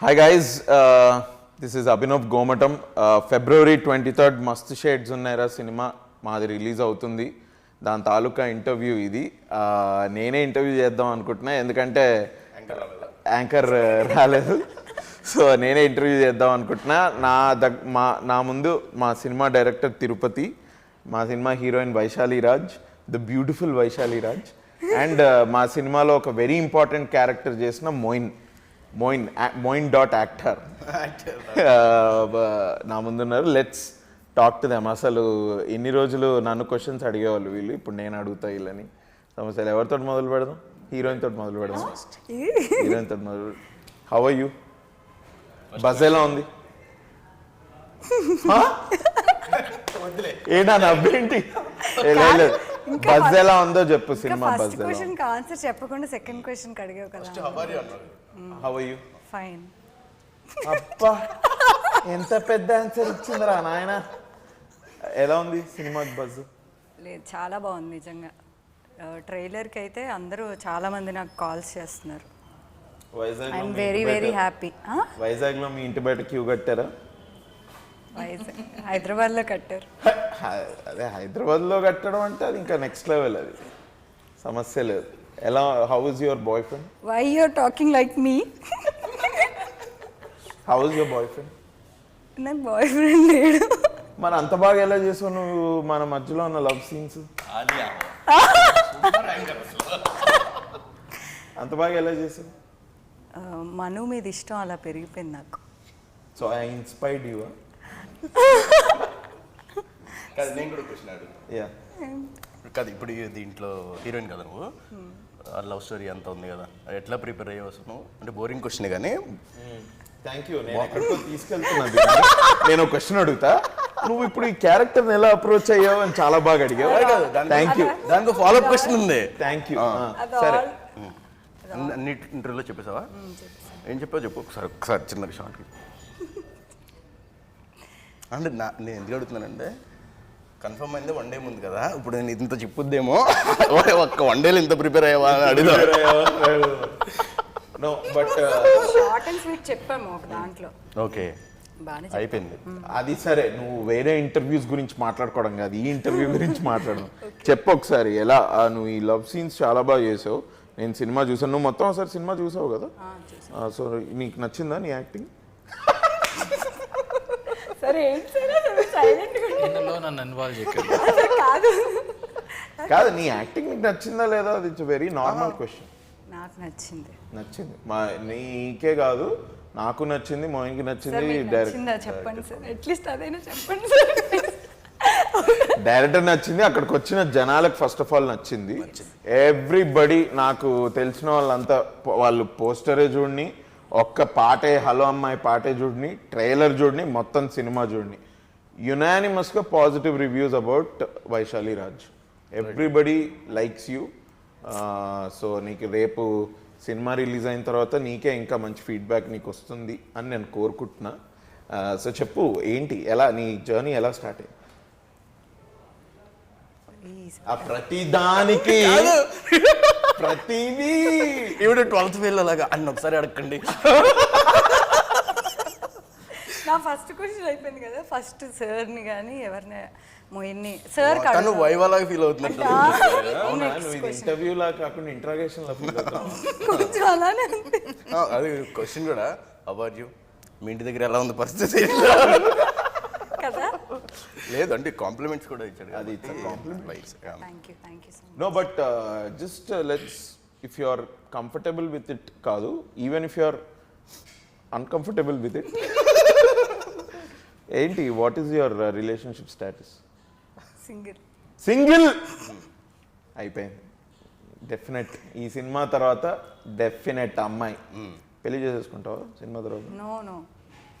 Hi guys, this is Abhinav Gomatam. February 23rd మస్త్ shades ఉన్నాయరా cinema మాది release అవుతుంది. దాని తాలూకా ఇంటర్వ్యూ ఇది. నేనే ఇంటర్వ్యూ చేద్దాం అనుకుంటున్నా ఎందుకంటే యాంకర్ రాలేదు. సో నేనే ఇంటర్వ్యూ చేద్దాం అనుకుంటున్నా. నా ముందు మా సినిమా డైరెక్టర్ తిరుపతి, మా సినిమా heroine Vaishali Raj, the beautiful Vaishali Raj, and మా సినిమాలో ఒక వెరీ ఇంపార్టెంట్ క్యారెక్టర్ చేసిన మోయిన్ డాట్ యాక్టర్ నా ముందున్నారు. Let's talk to them. అసలు ఇన్ని రోజులు నన్ను క్వశ్చన్స్ అడిగేవాళ్ళు వీళ్ళు, ఇప్పుడు నేను అడుగుతా వీళ్ళని సమస్యలు. ఎవరితో మొదలు పెడదాం? హీరోయిన్ తోటి మొదలు పెడదాం. హీరోయిన్ తోటి మొదలు. How are you? బజ్ ఎలా ఉంది? ఏనా నవ్వేంటి? బజ్ ఎలా ఉందో చెప్పు. సినిమా బజ్ ఆన్సర్ చెప్పకుండా సెకండ్ క్వశ్చన్ అడిగావు కదా. How are you? ఫైన్. అబ్బా ఎంత పెద్ద ఆన్సర్ ఇచ్చిందిరా నాయన. ఎలా ఉంది సినిమా బజ్? లేదు, చాలా బాగుంది నిజంగా. ట్రైలర్కి అయితే అందరూ చాలా మంది నాకు కాల్స్ చేస్తున్నారు. I'm very very happy. వైజాగ్లో మీ ఇంటి బయట క్యూ కట్టారా? వైజాగ్ హైదరాబాద్లో కట్టారు. అదే హైదరాబాద్లో కట్టడం అంటే అది ఇంకా నెక్స్ట్ లెవెల్, అది సమస్య లేదు. ఎలా, how is your boyfriend? Why you are talking like me? How is your boyfriend? నాకు బాయ్ ఫ్రెండ్ లేడు. మరి అంత బాగా ఎలా చేసావు నువ్వు మన మధ్యలో ఉన్న లవ్ సీన్స్? అంత బాగా ఎలా చేసావు? మను మీద ఇష్టం అలా పెరిగిపోయింది నాకు. So I inspired you. నేను కూడా క్వశ్చన్ అడుగుతా. కాదు, ఇప్పుడు దీంట్లో హీరోయిన్ కదా నువ్వు, లవ్ స్టోరీ అంత ఉంది కదా, ఎట్లా ప్రిపేర్ అయ్యి వస్తున్నావు అంటే బోరింగ్ క్వశ్చన్ కానీ. Thank you. నేను ఎక్కడికో తీసుకెళ్తున్నది. నేను ఒక క్వశ్చన్ అడుగుతా, నువ్వు ఇప్పుడు ఈ క్యారెక్టర్ని ఎలా అప్రోచ్ అయ్యావు అని చాలా బాగా అడిగావు. Thank you. దానికి ఫాలో అప్ క్వశ్చన్ ఉంది. Thank you. సరే, అన్ని ఇంటర్వ్యూలో చెప్పేసావా? ఏం చెప్పావు చెప్పు ఒకసారి చిన్న షార్ట్కి. అంటే నేను ఎందుకు అడుగుతున్నానంటే, కన్ఫర్మ్ అయింది వన్ డే ముందు కదా, ఇప్పుడు నేను ఇంత చెప్పుద్దేమో ఒక్క వన్ డేలో ఇంత ప్రిపేర్ అయ్యావా అని అడుగుతా. No but short and sweet చెప్పాము ఒక దాంట్లో. ఓకే, అయిపోయింది. అది సరే, నువ్వు వేరే ఇంటర్వ్యూస్ గురించి మాట్లాడుకోవడం కాదు, ఈ ఇంటర్వ్యూ గురించి మాట్లాడడం. చెప్పు ఒకసారి ఎలా నువ్వు ఈ లవ్ సీన్స్ చాలా బాగా చేసావు. నేను సినిమా చూసాను, నువ్వు మొత్తం ఒకసారి సినిమా చూసావు కదా. సో నీకు నచ్చిందా నీ యాక్టింగ్? సరే నన్ను ఇన్వాల్వ్ కాదు, నీ యాక్టింగ్ నీకు నచ్చిందా లేదా? అది ఇట్స్ వెరీ నార్మల్ క్వశ్చన్. నాకు నచ్చింది. నీకే కాదు, నాకు నచ్చింది, మోయిన్కి నచ్చింది. చెప్పండి సార్, అట్లీస్ట్ అదైనా చెప్పండి. డైరెక్టర్ నచ్చింది, అక్కడికి వచ్చిన జనాలకు ఫస్ట్ ఆఫ్ ఆల్ నచ్చింది. ఎవ్రీబడి, నాకు తెలిసిన వాళ్ళంతా వాళ్ళు పోస్టరే చూడని, ఒక్క పాటే హలో అమ్మాయి పాటే చూడని, ట్రైలర్ చూడని, మొత్తం సినిమా చూడని, యునానిమస్గా positive reviews about Vaishali Raj. Everybody likes you. So నీకు రేపు సినిమా రిలీజ్ అయిన తర్వాత నీకే ఇంకా మంచి ఫీడ్బ్యాక్ నీకు వస్తుంది అని నేను కోరుకుంటున్నా. సో చెప్పు, ఏంటి, ఎలా నీ జర్నీ ఎలా స్టార్ట్ అయ్యింది? ఆ ప్రతిదానికి ప్రతిదీ ఇప్పుడు 12th ఫెయిల్ అలాగా అన్న ఒకసారి అడగండి. నా ఫస్ట్ క్వశ్చన్ అయిపోయింది కదా. ఫస్ట్ సార్ని కానీ ఎవరిని, మోయిన్ని సార్ తను వైవాలాగా ఫీల్ అవుతున్నట్టు. ఇంటర్వ్యూ లా కాకుండా ఇంట్రాగేషన్ లా ఫీల్ అవుతాను. కొంచెం అలానే ఉంది. అది క్వశ్చన్ కూడా, అబౌట్ యూ, మీ ఇంటి దగ్గర ఎలా ఉంది పరిస్థితి కదా. లేదు అంటే కాంప్లిమెంట్స్ కూడా ఇచ్చాడు. అది compliment. Thank you so much. No but just let's, if you are comfortable with it కాదు, even if you are uncomfortable with it, ఏంటి, what is your relationship status? Single అయిపోయింది. డెఫినెట్ ఈ సినిమా తర్వాత definite అమ్మాయి పెళ్లి చేసేసుకుంటావా సినిమా తర్వాత? నో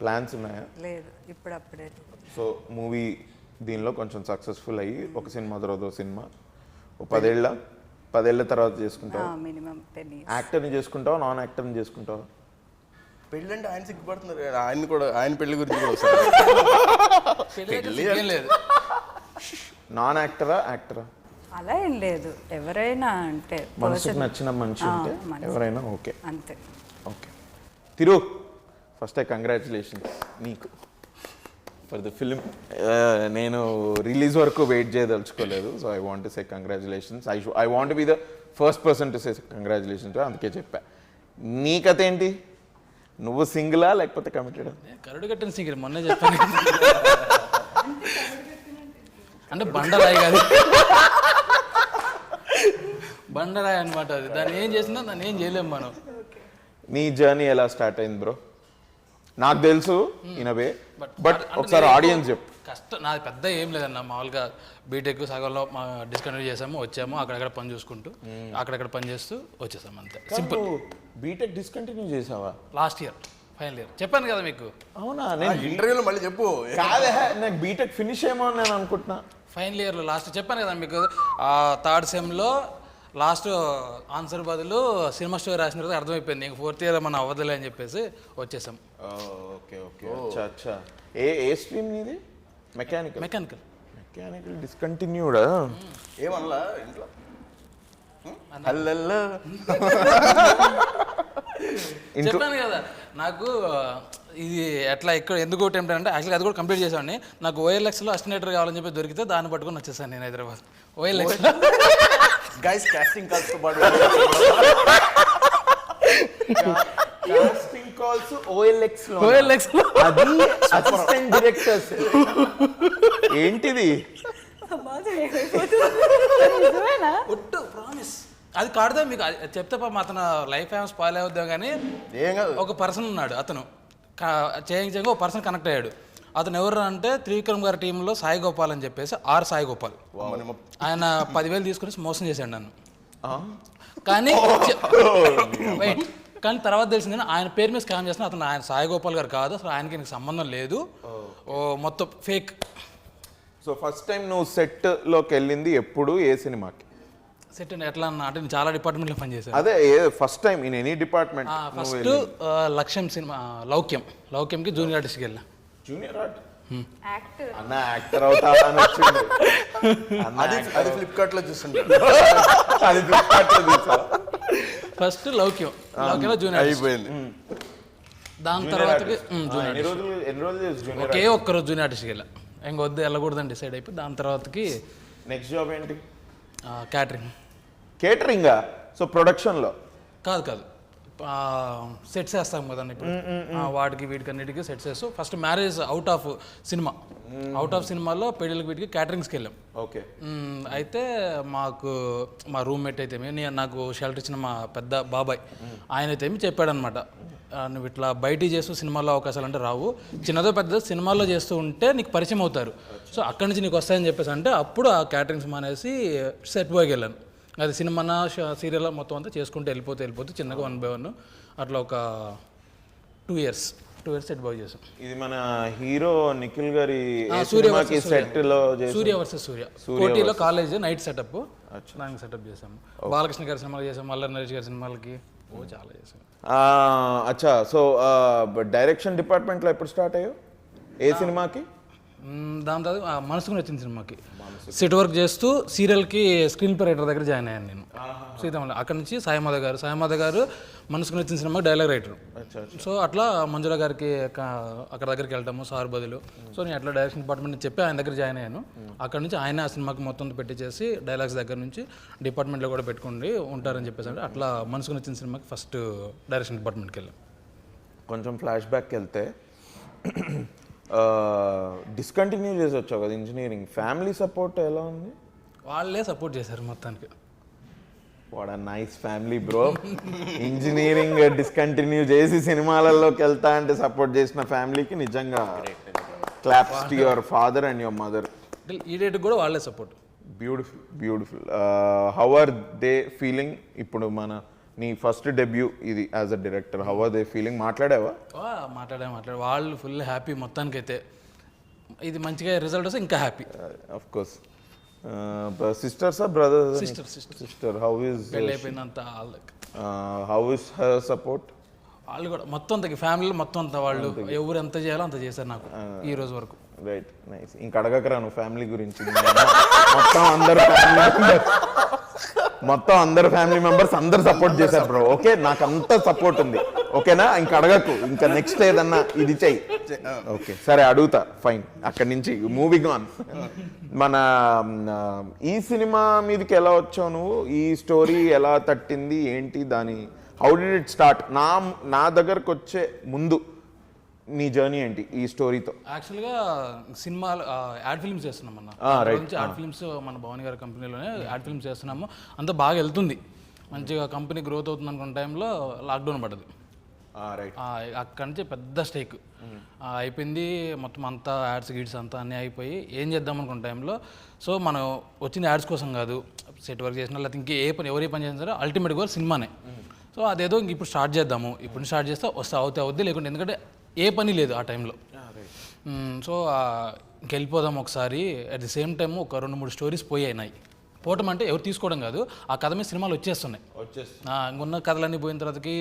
ప్లాన్స్ ఉన్నాయా? లేదు, ఇప్పుడప్పుడే. సో మూవీ దీనిలో కొంచెం సక్సెస్ఫుల్ అయ్యి ఒక సినిమా తర్వాత సినిమా, 10 ఏళ్ళ తర్వాత చేసుకుంటావా? Minimum 10 years. యాక్టర్ని చేసుకుంటావా, నాన్ యాక్టర్ని చేసుకుంటావా? పెళ్ళి అంటే ఆయన సిగ్గుపడుతున్నారు, ఆయన కూడా ఆయన పెళ్లి గురించి కూడా లేదు. నాన్ యాక్టరా, యాక్టరా? అలా ఏం లేదు, ఎవరైనా అంటే మనసుకు నచ్చిన మనిషి ఉంటే ఎవరైనా ఓకే. అంతే. ఓకే. తిరు ఫస్ట్ కంగ్రాచులేషన్స్ నీకు ఫర్ ద ఫిలిం. నేను రిలీజ్ వరకు వెయిట్ చేయదలుచుకోలేదు, so I want to say congratulations. I want be the first person to say congratulations, అందుకే చెప్పా. నీ కథ ఏంటి? నువ్వు సింగిలా లేకపోతే కమిటెడా? కరడు కట్టిన సింగిల్ మొన్నే చెప్పాను. అంటే బండరాయి కాదు, బండరాయి అనమాట అది. దాన్ని ఏం చేసినా దాన్ని ఏం చేయలేము మనం. నీ జర్నీ ఎలా స్టార్ట్ అయింది బ్రో? నాకు తెలుసు ఇన్ వే, బట్ ఒకసారి ఆడియన్స్ చెప్పు. కష్టం నాది పెద్ద ఏం లేదన్న. మామూలుగా బీటెక్ సగంలో డిస్కంటిన్యూ చేసాము, వచ్చాము, అక్కడక్కడ పని చూసుకుంటూ అక్కడక్కడ పని చేస్తూ వచ్చేసాము, అంతే సింపుల్. బీటెక్ డిస్కంటిన్యూ చేసావా? లాస్ట్ ఇయర్ ఫైనల్ ఇయర్ చెప్పాను కదా మీకు. అవునా? నేను ఇంటర్వ్యూలో మళ్ళీ చెప్పు. కాదే, నాకు బీటెక్ ఫినిష్ ఏమో అని నేను అనుకుంటున్నా. ఫైనల్ ఇయర్లో లాస్ట్ చెప్పాను కదా మీకు. థర్డ్ సెమ్లో లాస్ట్ ఆన్సర్ బదులు సినిమా స్టోరీ రాసిన తర్వాత అర్థమైపోయింది ఇంక ఫోర్త్ ఇయర్ మనం అవ్వదులే అని చెప్పేసి వచ్చేసాం. ఓకే ఓకే, అచ్చా అచ్చా. ఏ స్ట్రీమ్ నీది? మెకానికల్. మెకానికల్ డిస్కంటిన్యూడా? ఏమనలా ఇంట్లో? హల్లల్లో చెప్పాను కదా నాకు ఇది ఎట్లా ఇక్కడ ఎందుకు టెంప్ట్ అంటే యాక్చువల్గా అది కూడా కంప్లీట్ చేసామండి. నాకు ఓఎల్ఎక్స్లో అసిస్టెంటర్ కావాలని చెప్పి దొరికితే దాన్ని పట్టుకొని వచ్చేసాను నేను హైదరాబాద్. ఓఎల్ఎక్స్లో గైస్ కాస్టింగ్ కాల్స్ తో పాటు కాస్టింగ్ కాల్స్ ఓఎల్ఎక్స్ లో. ఓఎల్ఎక్స్లో అది అసిస్టెంట్ డైరెక్టర్స్. ఏంటిది? ఒట్టు ప్రామిస్ అది కాడుదా మీకు. చెప్తే పాపం అతను లైఫ్ ఏమో స్పాయిల్ అవుద్దాం కానీ ఏం కాదు. ఒక పర్సన్ ఉన్నాడు, అతను చేయంగా ఒక పర్సన్ కనెక్ట్ అయ్యాడు. అతను ఎవరు అంటే త్రివిక్రమ్ గారి టీంలో సాయి గోపాల్ అని చెప్పేసి సాయి గోపాల్. ఆయన 10,000 తీసుకుని మోసం చేశాడు నన్ను. కానీ వెయిట్, కానీ తర్వాత తెలిసింది ఆయన పేరు మీద స్కామ్ చేస్తున్నా. అతను ఆయన సాయి గోపాల్ గారు కాదు, అసలు ఆయనకి నీకు సంబంధం లేదు, మొత్తం ఫేక్. సో ఫస్ట్ టైం నువ్వు సెట్ లోకి వెళ్ళింది ఎప్పుడు? ఏ సినిమాకి? సెట్ ఎట్లా అన్న అంటే నేను చాలా డిపార్ట్మెంట్లో పనిచేశాను. అదే first time in any department? First లక్ష్యం సినిమా లౌక్యంకి జూనియర్ ఆర్టిస్ట్కి వెళ్ళా. జూనియర్ ఆర్ట్ అన్న యాక్టర్ అవుతా అని వచ్చింది. అది ఫ్లిప్కార్ట్ లో చూస్తుంటా. అది ఫ్లిప్కార్ట్ లో చూసా. ఫస్ట్ లౌక్యంలో జూనియర్ అయిపోయింది. దాని తర్వాతకి ఎన్ని రోజులు చేసి జూనియర్? ఒకే ఒక్కరోజు జూనియర్ ఆర్టిస్ట్కి వెళ్ళా. ఇంకొద్దు వెళ్ళకూడదని డిసైడ్ అయిపోయి దాని తర్వాతకి నెక్స్ట్ జాబ్ ఏంటి? క్యాటరింగ్. కేటరింగా? సో ప్రొడక్షన్లో కాదు సెట్స్ వేస్తాం కదండి ఇప్పుడు, వాటికి వీటికి అన్నిటికీ సెట్స్ వేస్తూ ఫస్ట్ మ్యారేజ్ అవుట్ ఆఫ్ సినిమాలో పెళ్ళిళ్ళకి వీటికి క్యాటరింగ్స్కి వెళ్ళాం. ఓకే. అయితే మా రూమ్మేట్ అయితే నాకు షెల్టర్ ఇచ్చిన మా పెద్ద బాబాయ్ ఆయన అయితే చెప్పాడనమాట, నువ్వు ఇట్లా బయట చేస్తూ సినిమాలో అవకాశాలు అంటే రావు, చిన్నదో పెద్దదో సినిమాల్లో చేస్తూ ఉంటే నీకు పరిచయం అవుతారు, సో అక్కడి నుంచి నీకు వస్తాయని చెప్పేసి అంటే అప్పుడు ఆ క్యాటరింగ్స్ మానేసి సెట్ బాయ్కి వెళ్ళాను. అది సినిమా సీరియల్ మొత్తం అంతా చేసుకుంటూ వెళ్ళిపోతూ చిన్నగా 1 by 1 అట్లా ఒక 2 years సెట్ బాయ్ చేసాం. ఇది మన హీరో నిఖిల్ గారి సూర్య సెట్ లో వర్సెస్ సూర్య కోటిలో కాలేజ్ నైట్ సెటప్ దానికి సెటప్ చేసాము. బాలకృష్ణ గారి సినిమాలు చేసాము, అల్లరి నరేష్ గారి సినిమాలకి చాలా చేసాము. అచ్చా. సో డైరెక్షన్ డిపార్ట్మెంట్లో ఎప్పుడు స్టార్ట్ అయ్యో? ఏ సినిమాకి? దాని తర్వాత మనసుకు నచ్చిన సినిమాకి సెట్ వర్క్ చేస్తూ సీరియల్కి స్క్రీన్ ప్లే రైటర్ దగ్గర జాయిన్ అయ్యాను నేను సీతమ్మ. అక్కడ నుంచి సాయిమాధ గారు మనసుకు నచ్చిన సినిమాకి డైలాగ్ రైటర్. సో అట్లా మంజుల గారికి అక్కడ దగ్గరికి వెళ్తాము సార్ బదులు. సో నేను అట్లా డైరెక్షన్ డిపార్ట్మెంట్ చెప్పి ఆయన దగ్గర జాయిన్ అయ్యాను. అక్కడ నుంచి ఆయన ఆ సినిమాకి మొత్తం పెట్టించేసి డైలాగ్స్ దగ్గర నుంచి డిపార్ట్మెంట్లో కూడా పెట్టుకుని ఉంటారని చెప్పేసి అంటే అట్లా మనసుకు నచ్చిన సినిమాకి ఫస్ట్ డైరెక్షన్ డిపార్ట్మెంట్కి వెళ్ళాం. కొంచెం ఫ్లాష్ బ్యాక్కి వెళ్తే డిస్కంటిన్యూ చేసి వచ్చావు కదా ఇంజనీరింగ్, ఫ్యామిలీ సపోర్ట్ ఎలా ఉంది? వాళ్ళే సపోర్ట్ చేశారు మొత్తానికి. What a nice family bro. Engineering discontinue చేసి సినిమాలలోకి వెళ్తా అంటే సపోర్ట్ చేసిన ఫ్యామిలీకి నిజంగా claps to your father and your mother. ఈ డేట్ కూడా వాళ్ళే support. Beautiful. How are they feeling? ఇప్పుడు నీ ఫస్ట్ డెబ్యూ ఇది as a director, how are they feeling? మాట్లాడావా? మాట్లాడా వాళ్ళు ఫుల్ హ్యాపీ మొత్తానికైతే. ఇది మంచిగా రిజల్ట్ వస్తే ఇంకా హ్యాపీ. Of course. సిస్టర్సా బ్రదర్? సిస్టర్. హౌ ఇస్ పెళ్ళి అయిపోయిందంతా హౌ ఇస్ హర్ సపోర్ట్? వాళ్ళు కూడా మొత్తం అంత ఫ్యామిలీలో మొత్తం అంతా వాళ్ళు ఎవరు ఎంత చేయాలో అంత చేశారు నాకు ఈ రోజు వరకు. Right, nice. ఇంక అడగకరా నువ్వు ఫ్యామిలీ గురించి, మొత్తం అందరూ ఫ్యామిలీ మొత్తం అందరు ఫ్యామిలీ మెంబర్స్ అందరు సపోర్ట్ చేశారు బ్రో. ఓకే, నాకు అంత సపోర్ట్ ఉంది. ఓకేనా, ఇంక అడగకు, ఇంకా నెక్స్ట్ ఏదన్నా ఇది చెయ్యి. ఓకే సరే, అడుగుతా, ఫైన్. అక్కడి నుంచి మూవింగ్ ఆన్. మన ఈ సినిమా మీదకి ఎలా వచ్చావు నువ్వు? ఈ స్టోరీ ఎలా తట్టింది ఏంటి, దాని హౌ డిడ్ ఇట్ స్టార్ట్? నా దగ్గరకు వచ్చే ముందు నీ జర్నీ ఏంటి ఈ స్టోరీతో? యాక్చువల్గా సినిమాలు యాడ్ ఫిల్మ్స్ చేస్తున్నాం అన్న. యాడ్ ఫిల్మ్స్ మన భవానీ గారి కంపెనీలోనే యాడ్ ఫిల్మ్స్ చేస్తున్నాము. అంతా బాగా వెళ్తుంది, మంచిగా కంపెనీ గ్రోత్ అవుతుంది అనుకున్న టైంలో లాక్డౌన్ పడ్డది. అక్కడి నుంచి పెద్ద స్టేక్ అయిపోయింది మొత్తం. అంతా యాడ్స్ గిడ్స్ అంతా అన్నీ అయిపోయి ఏం చేద్దాం అనుకున్న టైంలో, సో మనం వచ్చింది యాడ్స్ కోసం కాదు, సెట్ వర్క్ చేసినా లేకపోతే ఇంకే ఎవరే పని చేసినా సరే అల్టిమేట్ గోల్ సినిమానే. సో అదేదో ఇంక ఇప్పుడు స్టార్ట్ చేద్దాము, ఇప్పుడు స్టార్ట్ చేస్తే అవుద్ది లేకుంటే, ఎందుకంటే ఏ పని లేదు ఆ టైంలో. సో ఇంకెళ్ళిపోదాం ఒకసారి. అట్ ది సేమ్ టైం ఒక 2-3 స్టోరీస్ పోయినాయి. పోవటం అంటే ఎవరు తీసుకోవడం కాదు, ఆ కథ మీద సినిమాలు వచ్చేస్తున్నాయి. ఉన్న కథలన్నీ పోయిన తర్వాతకి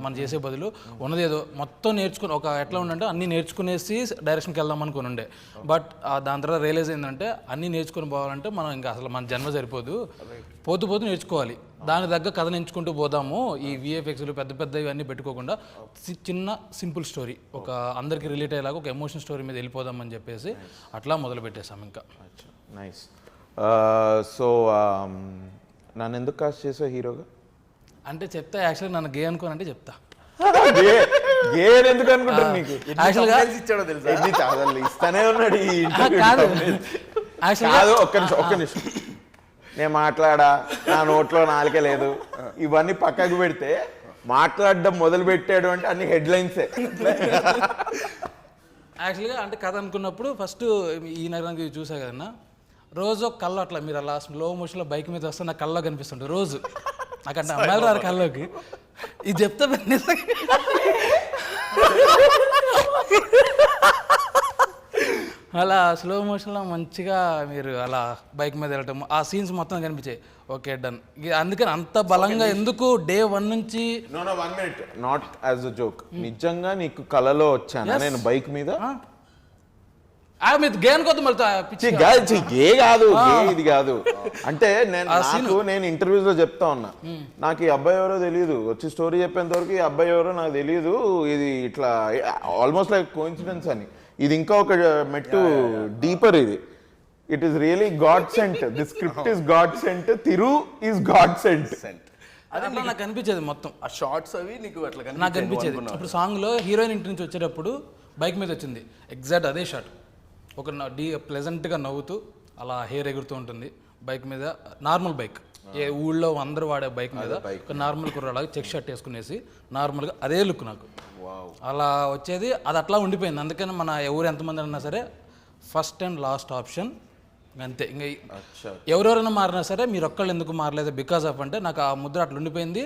మనం చేసే బదులు ఉన్నది ఏదో మొత్తం నేర్చుకుని ఒక ఎట్లా ఉండంటే అన్నీ నేర్చుకునేసి డైరెక్షన్కి వెళ్దాం అనుకుని ఉండే. బట్ దాని తర్వాత రియలైజ్ ఏంటంటే అన్నీ నేర్చుకుని పోవాలంటే మనం ఇంకా అసలు మన జన్మ సరిపోదు, పోతూ నేర్చుకోవాలి. దాని దగ్గర కథను ఎంచుకుంటూ పోదాము. ఈ విఎఫ్ఎక్స్లు పెద్ద పెద్ద ఇవన్నీ పెట్టుకోకుండా చిన్న సింపుల్ స్టోరీ, ఒక అందరికీ రిలేట్ అయ్యేలాగా ఒక ఎమోషన్ స్టోరీ మీద వెళ్ళిపోదాం అని చెప్పేసి అట్లా మొదలు పెట్టేశాం. ఇంకా నైస్. సో నన్ను ఎందుకు కాస్ట్ చేసావు హీరోగా? అంటే చెప్తా, యాక్చువల్గా నన్ను గే అనుకోనంటే చెప్తా. ఎందుకు అనుకుంటారు? నీకు యాక్చువల్గా ఇచ్చాడో తెలుసా? ఇస్తానే ఉన్నాడు ఈ కాదు. ఒక్క నిమిషం నేను మాట్లాడా, నా నోట్లో నాలుకే లేదు, ఇవన్నీ పక్కకు పెడితే మాట్లాడడం మొదలు పెట్టాడు అంటే అన్ని హెడ్లైన్సే. యాక్చువల్గా అంటే కథ అనుకున్నప్పుడు ఫస్ట్ ఈ నగరానికి చూసా కదన్నా, రోజు కళ్ళు అట్లా మీరు అలా స్లో మోషన్లో బైక్ మీద వస్తే నాకు కళ్ళలో కనిపిస్తుంటుంది రోజు. నాకంటే అమ్మాయిలు రారు కళ్ళలోకి. ఇది చెప్తా అలా స్లో మోషన్లో మంచిగా మీరు అలా బైక్ మీద వెళ్ళటం, ఆ సీన్స్ మొత్తం కనిపించాయి. Okay done. అందుకని అంత బలంగా ఎందుకు డే 1 నుంచి. నాట్ యాజ్ అ జోక్, నిజంగా నీకు కలలో వచ్చాను నేను బైక్ మీద. మీరు గే అనుకోద్దు మళ్ళీ గే కాదు, ఇది కాదు. అంటే నేను ఇంటర్వ్యూస్ లో చెప్తా ఉన్నా, నాకు ఈ అబ్బాయి ఎవరో తెలియదు, వచ్చి స్టోరీ చెప్పేంత వరకు ఈ అబ్బాయి ఎవరో నాకు తెలియదు, ఇది ఇట్లా ఆల్మోస్ట్ లైక్ కోఇన్సిడెన్స్ అని. ఇది ఇంకా ఒక మెట్టు డీపర్. ఇది it is really god sent. The script is god sent, Thiru is god sent. అదే నాకు అనిపించేది మొత్తం ఆ షార్ట్స్ అవి నీకు అట్లా నాకు అనిపించేది. ఇప్పుడు సాంగ్లో హీరోయిన్ ఇంటి నుంచి వచ్చేటప్పుడు బైక్ మీద వచ్చింది, ఎగ్జాక్ట్ అదే షాట్. ఒక ప్లెజెంట్గా నవ్వుతూ అలా హెయిర్ ఎగురుతూ ఉంటుంది బైక్ మీద, నార్మల్ బైక్, ఏ ఊళ్ళో అందరూ వాడే బైక్ మీద ఒక నార్మల్ కుర్రాలాగా చెక్ షర్ట్ వేసుకునేసి నార్మల్గా అదే లుక్ నాకు అలా వచ్చేది. అది అట్లా ఉండిపోయింది. అందుకని మన ఎవరు ఎంతమంది అన్నా సరే ఫస్ట్ అండ్ లాస్ట్ ఆప్షన్ అంతే. ఇంకా ఎవరెవరైనా మారినా సరే మీరు ఒక్కళ్ళు ఎందుకు మారలేదు బికాస్ ఆఫ్ అంటే నాకు ఆ ముద్ర అట్లా ఉండిపోయింది.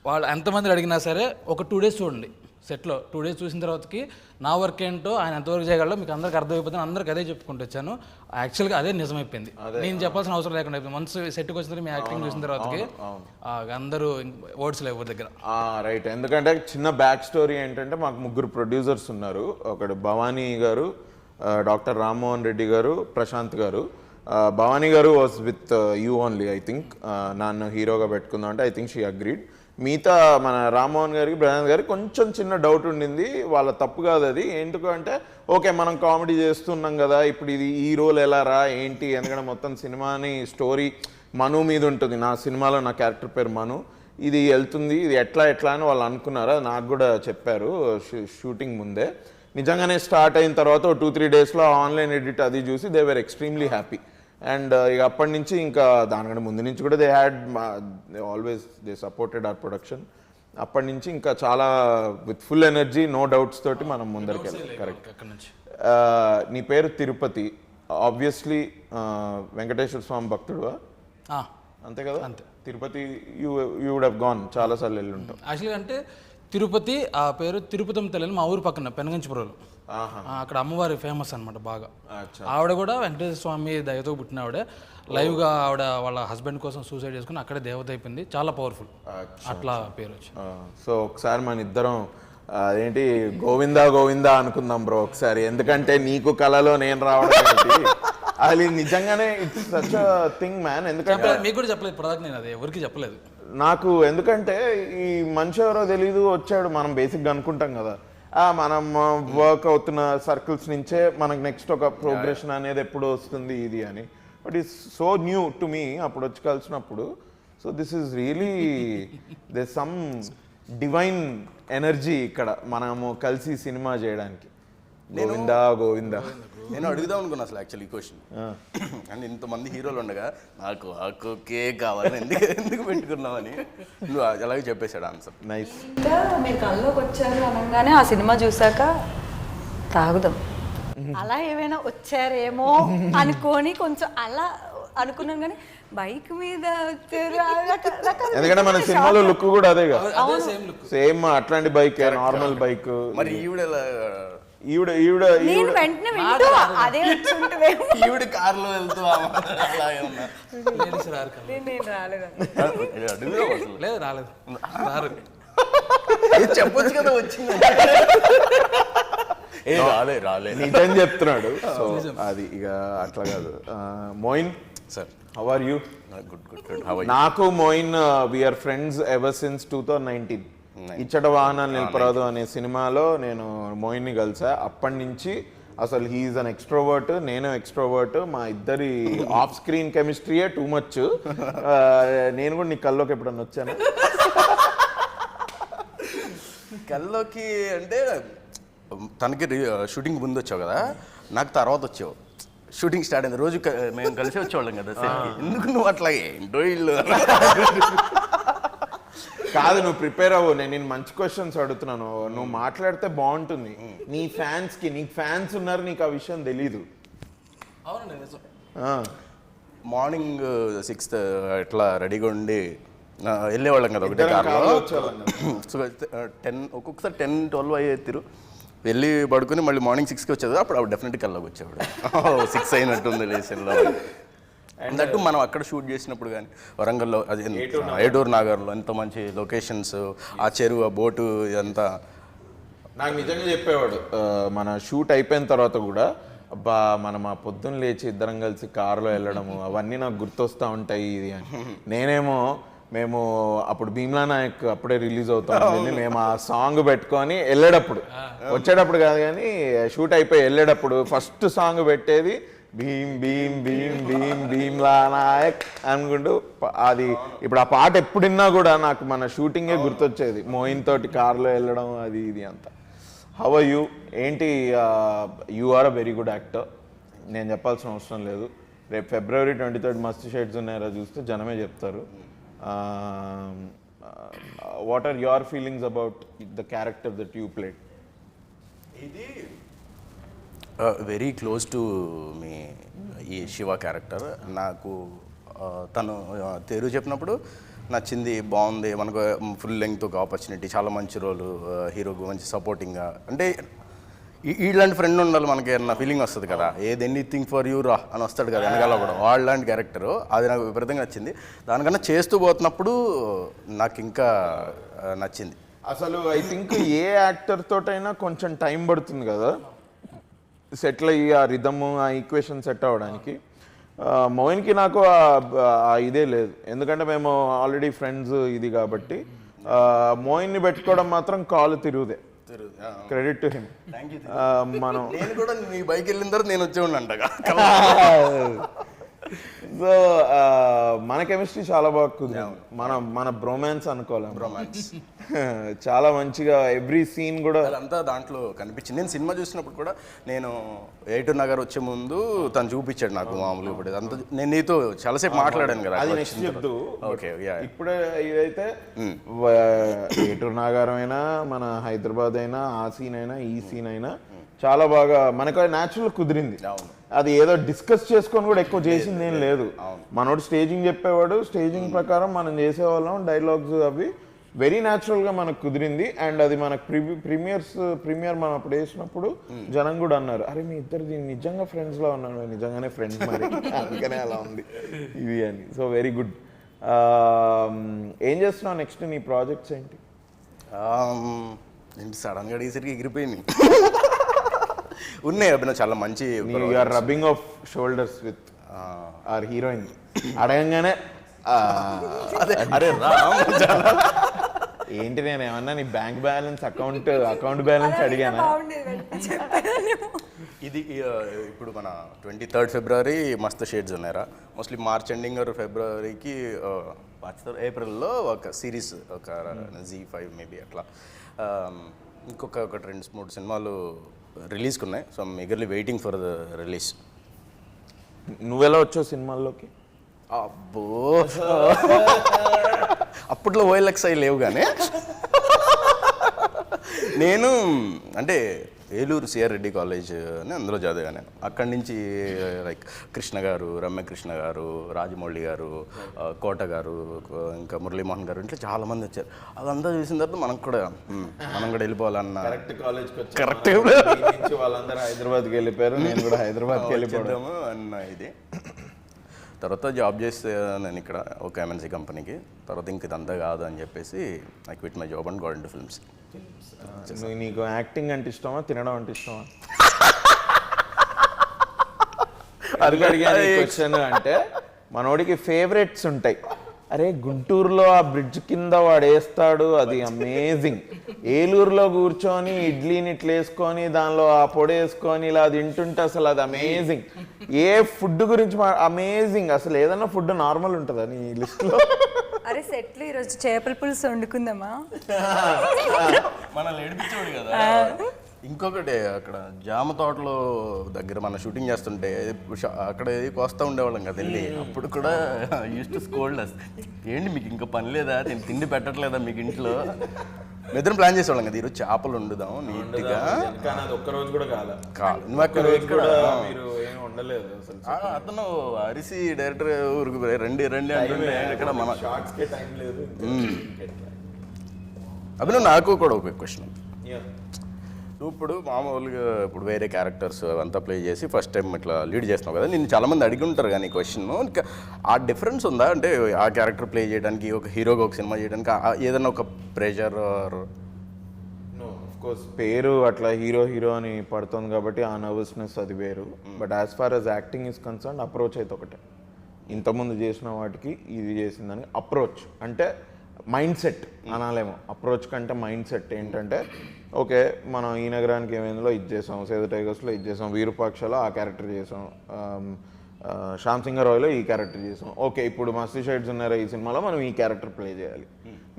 వాళ్ళు ఎంతమంది అడిగినా సరే ఒక 2 days చూడండి సెట్లో. 2 days చూసిన తర్వాతకి నా వర్క్ ఏంటో ఆయన ఎంతవరకు చేయగలరో మీకు అందరికి అర్థమైపోతుంది. అందరికి అదే చెప్పుకుంటూ వచ్చాను. యాక్చువల్గా అదే నిజమైపోయింది. నేను చెప్పాల్సిన అవసరం లేకుండా అయిపోయింది. వన్స్ సెట్కి వచ్చిన తర్వాత మీ యాక్టింగ్ చూసిన తర్వాతకి అందరూ వర్డ్స్ లేవు దగ్గర. రైట్. ఎందుకంటే చిన్న బ్యాక్ స్టోరీ ఏంటంటే మాకు 3 ప్రొడ్యూసర్స్ ఉన్నారు. ఒకడు భవానీ గారు, డాక్టర్ రామ్మోహన్ రెడ్డి గారు, ప్రశాంత్ గారు. భవానీ గారు was with you only, I think. నన్ను హీరోగా పెట్టుకుందాం అంటే ఐ థింక్ షీ అగ్రీడ్. మిగతా మన రామ్మోహన్ గారికి, ప్రశాంత్ గారికి కొంచెం చిన్న డౌట్ ఉండింది. వాళ్ళ తప్పు కాదు అది. ఎందుకు అంటే ఓకే మనం కామెడీ చేస్తున్నాం కదా, ఇప్పుడు ఇది ఈ రోల్ ఎలా రా ఏంటి, ఎందుకంటే మొత్తం సినిమాని స్టోరీ మను మీద ఉంటుంది. నా సినిమాలో నా క్యారెక్టర్ పేరు మను. ఇది వెళ్తుంది, ఇది ఎట్లా అని వాళ్ళు అనుకున్నారు. అది నాకు కూడా చెప్పారు షూటింగ్ ముందే. నిజంగానే స్టార్ట్ అయిన తర్వాత 2-3 daysలో ఆన్లైన్ ఎడిట్ అది చూసి they were extremely happy. And ఇక అప్పటి నుంచి ఇంకా దానికంటే ముందు నుంచి కూడా they always supported our production. అప్పటి నుంచి ఇంకా చాలా with full energy, no doubts తోటి మనం ముందరికి వెళ్ళాం. కరెక్ట్. నీ పేరు తిరుపతి, ఆబ్వియస్లీ వెంకటేశ్వర స్వామి భక్తుడువా? అంతే కదా. అంతే. Tirupati you would have gone, చాలాసార్లు వెళ్ళి ఉంటాం. యాక్చువల్గా అంటే తిరుపతి ఆ పేరు తిరుపతం తెల్లని మా ఊరు పక్కన పెనగంచిపురంలో, అక్కడ అమ్మవారి ఫేమస్ అనమాట బాగా. ఆవిడ కూడా వెంకటేశ్వర స్వామి దయతో పుట్టిన ఆవిడ. లైవ్గా ఆవిడ వాళ్ళ హస్బెండ్ కోసం సూసైడ్ చేసుకుని అక్కడే దేవత అయిపోయింది. చాలా పవర్ఫుల్, అట్లా పేరు వచ్చి. సో ఒకసారి మన ఇద్దరం అదేంటి గోవిందా గోవిందా అనుకుందాం బ్రో ఒకసారి. ఎందుకంటే నీకు కళలో నేను రావడం అది నిజంగానే ఇట్స్ సచ్ థింగ్ మ్యాన్. ఎందుకంటే మీకు కూడా చెప్పలేదు ఇప్పటిదాకా, నేను అది ఎవరికి చెప్పలేదు. నాకు ఎందుకంటే ఈ మనిషి ఎవరో తెలీదు వచ్చాడు, మనం బేసిక్గా అనుకుంటాం కదా మనం వర్క్ అవుతున్న సర్కిల్స్ నుంచే మనకు నెక్స్ట్ ఒక ప్రోగ్రెషన్ అనేది ఎప్పుడు వస్తుంది ఇది అని. But is so new to me అప్పుడు వచ్చి కలిసినప్పుడు. So this is really this some divine energy ఇక్కడ మనము కలిసి సినిమా చేయడానికి. గోవిందా గోవిందా. నేను అడుగుదాం అనుకున్నా అసలు యాక్చువల్లీ ఈ క్వశ్చన్, అంటే ఇంతమంది హీరోలు ఉండగా నాకు ఆకు కేక్ కావాలని ఎందుకు పెట్టుకున్నామని నువ్వు అలాగే చెప్పేశాడు ఆన్సర్. నైస్. ఇంకా మీరు కల్లోకి వచ్చారు అనగానే ఆ సినిమా చూసాక తాగుదాం అలా ఏమైనా వచ్చారేమో అనుకొని కొంచెం అలా అనుకున్నాను, కానీ బైక్ మీద వచ్చారు. ఎందుకంటే మన సినిమాలో లుక్ కూడా అదే కదా, అదే సేమ్ లుక్. సేమ్ అట్లాంటి బైక్, నార్మల్ బైక్. మరి ఈవిడ నేను వెంటనే వింటూ అదే వచ్చి ఉంటుంది. ఈవిడ కార్లో వెళ్తూ అలాగే ఉన్నా. లేడీస్ రారు కదా. నేను రాలేదు. అడుగుదాం అసలు. లేదు రాలేదు, రారు. చెప్పొచ్చు కదా వచ్చింది. రాలే నిజం చెప్తున్నాడు. సో అది ఇక అట్లా కాదు. Moin sir, how are you? Good. నాకు Moin we are friends ever since 2019. ఇచ్చట వాహనాలు నిలపరాదు అనే సినిమాలో నేను మోయిన్ని కలిసా. అప్పటి నుంచి అసలు హీఈస్ అన్ ఎక్స్ట్రోవర్ట్, నేను ఎక్స్ట్రోవర్ట్. మా ఇద్దరి ఆఫ్ స్క్రీన్ కెమిస్ట్రీయే టూ మచ్. నేను కూడా నీ కల్లోకి ఎప్పుడన్నా వచ్చాను? కల్లోకి అంటే తనకి షూటింగ్ ముందు వచ్చావు కదా, నాకు తర్వాత వచ్చావు. షూటింగ్ స్టార్ట్ అయింది రోజు మేము కలిసి వచ్చేవాళ్ళం కదా సెట్కి. ఎందుకు నువ్వు అట్లాగే ఏంటో ఇల్లు కాదు, నువ్వు ప్రిపేర్ అవ్వు. నేను మంచి క్వశ్చన్స్ అడుగుతున్నాను, నువ్వు మాట్లాడితే బాగుంటుంది. నీ ఫ్యాన్స్కి, నీకు ఫ్యాన్స్ ఉన్నారు, నీకు ఆ విషయం తెలీదు. అవునండి నిజం. మార్నింగ్ 6 ఇట్లా రెడీగా ఉండి వెళ్ళేవాళ్ళం కదా ఒకటే కార్లో. సో 10 ఒక్కొక్కసారి 10-12 అయ్యేరు. వెళ్ళి పడుకుని మళ్ళీ మార్నింగ్ 6కి వచ్చేది. అప్పుడు ఆవిడ డెఫినెట్గా కల్లోకి వచ్చేవాడు. 6 అయినట్టుంది లేసెల్లో. అన్నట్టు మనం అక్కడ షూట్ చేసినప్పుడు కానీ వరంగల్లో, అది ఏటూరు నాగర్లో ఎంత మంచి లొకేషన్స్, ఆ చెరువు, ఆ బోటు, ఇదంతా నాకు నిజంగా చెప్పేవాడు. మన షూట్ అయిపోయిన తర్వాత కూడా అబ్బా మనం ఆ పొద్దున్న లేచి ఇద్దరం కలిసి కారులో వెళ్ళడము అవన్నీ నాకు గుర్తొస్తూ ఉంటాయి ఇది అని. మేము అప్పుడు భీమ్లా నాయక్ అప్పుడే రిలీజ్ అవుతాం. మేము ఆ సాంగ్ పెట్టుకొని వెళ్ళేటప్పుడు, వచ్చేటప్పుడు కాదు కానీ షూట్ అయిపోయి వెళ్ళేటప్పుడు ఫస్ట్ సాంగ్ పెట్టేది భీమ్ భీమ్ భీమ్ భీమ్ భీమ్లా నాయక్ అనుకుంటూ. అది ఇప్పుడు ఆ పాట ఎప్పుడిన్నా కూడా నాకు మన షూటింగే గుర్తొచ్చేది, మోయిన్ తోటి కార్లో వెళ్ళడం అది ఇది అంతా. How are you? ఏంటి, you are a very good actor, నేను చెప్పాల్సిన అవసరం లేదు. రేపు February 23 మస్త్ షేడ్స్ ఉన్నాయో చూస్తే జనమే చెప్తారు. What are your feelings about the character that you played? ఇది వెరీ క్లోజ్ టు మీ ఈ శివ క్యారెక్టర్. నాకు తను తెరు చెప్పినప్పుడు నచ్చింది, బాగుంది. మనకు ఫుల్ లెంగ్త్ ఒక ఆపర్చునిటీ, చాలా మంచి రోలు, హీరోకు మంచి సపోర్టింగ్గా. అంటే ఇలాంటి ఫ్రెండ్ ఉండాలి మనకి అన్న ఫీలింగ్ వస్తుంది కదా. ఏది ఎనీథింగ్ ఫర్ యూ రా అని వస్తాడు కదా వెనకాల కూడా, వాళ్ళలాంటి క్యారెక్టరు. అది నాకు విపరీతంగా నచ్చింది. దానికన్నా చేస్తూ పోతున్నప్పుడు నాకు ఇంకా నచ్చింది. అసలు ఐ థింక్ ఏ యాక్టర్ తోటైనా కొంచెం టైం పడుతుంది కదా సెటిల్ అయ్యి ఆ రిథమ్, ఆ ఈక్వేషన్ సెట్ అవ్వడానికి. మోయిన్కి నాకు ఇదే లేదు, ఎందుకంటే మేము ఆల్రెడీ ఫ్రెండ్స్ ఇది కాబట్టి. మోయిన్ని పెట్టుకోవడం మాత్రం కాలు తిరుగుదే. Credit to him. మనం నేను కూడా నీ బైక్ వెళ్ళిన తర్వాత నేను వచ్చే ఉండంటగా. సో మన కెమిస్ట్రీ చాలా బాగా కుదిరింది. మన బ్రోమాన్స్ అనుకోవాలి. బ్రోమాన్స్ చాలా మంచిగా ఎవ్రీ సీన్ కూడా అదంతా దాంట్లో కనిపించింది. నేను సినిమా చూసినప్పుడు కూడా, నేను ఏటూరు నగర్ వచ్చే ముందు తను చూపించాడు నాకు మామూలుగా. ఇప్పుడు అంతా నేను నీతో చాలాసేపు మాట్లాడాను కదా. అది నెక్స్ట్ చెప్తూ. ఓకే, ఇప్పుడే ఇదైతే ఏటూరు నాగారం అయినా, మన హైదరాబాద్ అయినా, ఆ సీన్ అయినా, ఈ సీన్ అయినా చాలా బాగా మనకు న్యాచురల్ కుదిరింది. అది ఏదో డిస్కస్ చేసుకొని కూడా ఎక్కువ చేసింది ఏం లేదు. మనోడు స్టేజింగ్ చెప్పేవాడు, స్టేజింగ్ ప్రకారం మనం చేసేవాళ్ళం. డైలాగ్స్ అవి వెరీ న్యాచురల్గా మనకు కుదిరింది. అండ్ అది మనకు ప్రీమియర్ మనం అప్పుడు వేసినప్పుడు జనం కూడా అన్నారు, అరే మీ ఇద్దరు నిజంగా ఫ్రెండ్స్లో ఉన్నారు. నిజంగానే ఫ్రెండ్స్ మరి, అందుకనే అలా ఉంది ఇది అని. So very good. ఏం చేస్తున్నావు నెక్స్ట్? నీ ప్రాజెక్ట్స్ ఏంటి? ఏంటి సడన్గా అడిగేసరికి ఎగిరిపోయింది. ఉన్నాయి అభినవ్ చాలా మంచి our rubbing of shoulders with our heroine అడగంగానే అదే అరే ఏంటి నేను ఏమన్నా నీ బ్యాంక్ బ్యాలెన్స్ అకౌంట్ బ్యాలెన్స్ అడిగానా? ఇది ఇప్పుడు మన 23rd ఫిబ్రవరి మస్తు షేడ్స్ ఉన్నాయరా. మోస్ట్లీ మార్చ్ ఎండింగ్ ఆర్ ఫిబ్రవరికి ఏప్రిల్లో ఒక సిరీస్ ఒక Z5 మేబీ అట్లా ఇంకొక 2-3 సినిమాలు రిలీజ్కి ఉన్నాయి. So I'm eagerly waiting for the release. నువ్వెలా వచ్చావు సినిమాల్లోకి? అబ్బో అప్పట్లో OLX అయి లేవు కానీ నేను అంటే ఏలూరు సిఆర్ రెడ్డి కాలేజ్ అని అందులో చదివాను నేను. అక్కడి నుంచి లైక్ కృష్ణ గారు, రమ్యకృష్ణ గారు, రాజమౌళి గారు, కోట గారు, ఇంకా మురళీమోహన్ గారు, ఇట్లా చాలామంది వచ్చారు. అదంతా చూసిన తర్వాత మనం కూడా వెళ్ళిపోవాలన్న కరెక్ట్ వాళ్ళందరూ హైదరాబాద్కి వెళ్ళిపోయారు, నేను కూడా హైదరాబాద్కి వెళ్ళిపోయాము అన్న ఇది. తర్వాత జాబ్ చేస్తే నేను ఇక్కడ ఒక MNC కంపెనీకి. తర్వాత ఇంక ఇదంతా కాదు అని చెప్పేసి I quit my job and got into films. నీకు యాక్టింగ్ అంటే ఇష్టమా, తినడం అంటే ఇష్టమా? అది అడిగాను క్వశ్చన్. అంటే మనోడికి ఫేవరెట్స్ ఉంటాయి. అరే గుంటూరులో ఆ బ్రిడ్జ్ కింద వాడు వేస్తాడు, అది అమేజింగ్. ఏలూరులో కూర్చొని ఇడ్లీని ఇట్లా వేసుకొని దానిలో ఆ పొడి వేసుకొని ఇలా తింటుంటే అసలు అది అమేజింగ్. ఏ ఫుడ్ గురించి అమేజింగ్. అసలు ఏదైనా ఫుడ్ నార్మల్ ఉంటుందా నీ లిస్ట్లో? అరే సెట్లు ఈరోజు చేపల పులుసు వండుకుందామా? మనల్ని ఏడిపించాడు కదా. ఇంకొకటి అక్కడ జామ తోటలో దగ్గర మన షూటింగ్ చేస్తుంటే అక్కడ కోస్తా ఉండేవాళ్ళం కదా వెళ్ళి. అప్పుడు కూడా యూస్ టు స్కోల్డ్ అస్, ఏంటి మీకు ఇంకా పని లేదా, నేను తిండి పెట్టట్లేదా మీకు ఇంట్లో? నిద్ర ప్లాన్ చేసేవాళ్ళం కదా, ఈరోజు చేపలు వండుదాం నీట్గా. ఒక్కరోజు కూడా కాదు నువ్వు అతను అరిసి డైరెక్టర్ ఊరికి రండి అంటే ఇక్కడ మన అభినవ్. నాకు కూడా ఒక క్వశ్చన్. నువ్వు ఇప్పుడు మామూలుగా ఇప్పుడు వేరే క్యారెక్టర్స్ అంతా ప్లే చేసి ఫస్ట్ టైం ఇట్లా లీడ్ చేస్తున్నావు కదా, నేను చాలామంది అడిగి ఉంటారు కానీ క్వశ్చన్, ఇంకా ఆ డిఫరెన్స్ ఉందా అంటే ఆ క్యారెక్టర్ ప్లే చేయడానికి, ఒక హీరోగా ఒక సినిమా చేయడానికి ఏదైనా ఒక ప్రెషర్? కోర్స్ పేరు అట్లా హీరో అని పడుతుంది కాబట్టి ఆ నర్వస్నెస్ అది వేరు. But as far as acting is concern approach అయితే ఒకటే. ఇంతకుముందు చేసిన వాటికి ఇది చేసిందని అప్రోచ్ అంటే మైండ్ సెట్ అనాలేమో. అప్రోచ్ కంటే మైండ్ సెట్ ఏంటంటే, ఓకే మనం ఈ నగరానికి ఏమైందో ఇది చేసాం, సేద టైగర్స్లో ఇది చేసాం, వీరూపాక్షలో ఆ క్యారెక్టర్ చేసాం, శ్యామ్ సింగ్ రాయ్లో ఈ క్యారెక్టర్ చేసాం, ఓకే ఇప్పుడు మస్తు షేడ్స్ ఉన్నారా ఈ సినిమాలో మనం ఈ క్యారెక్టర్ ప్లే చేయాలి.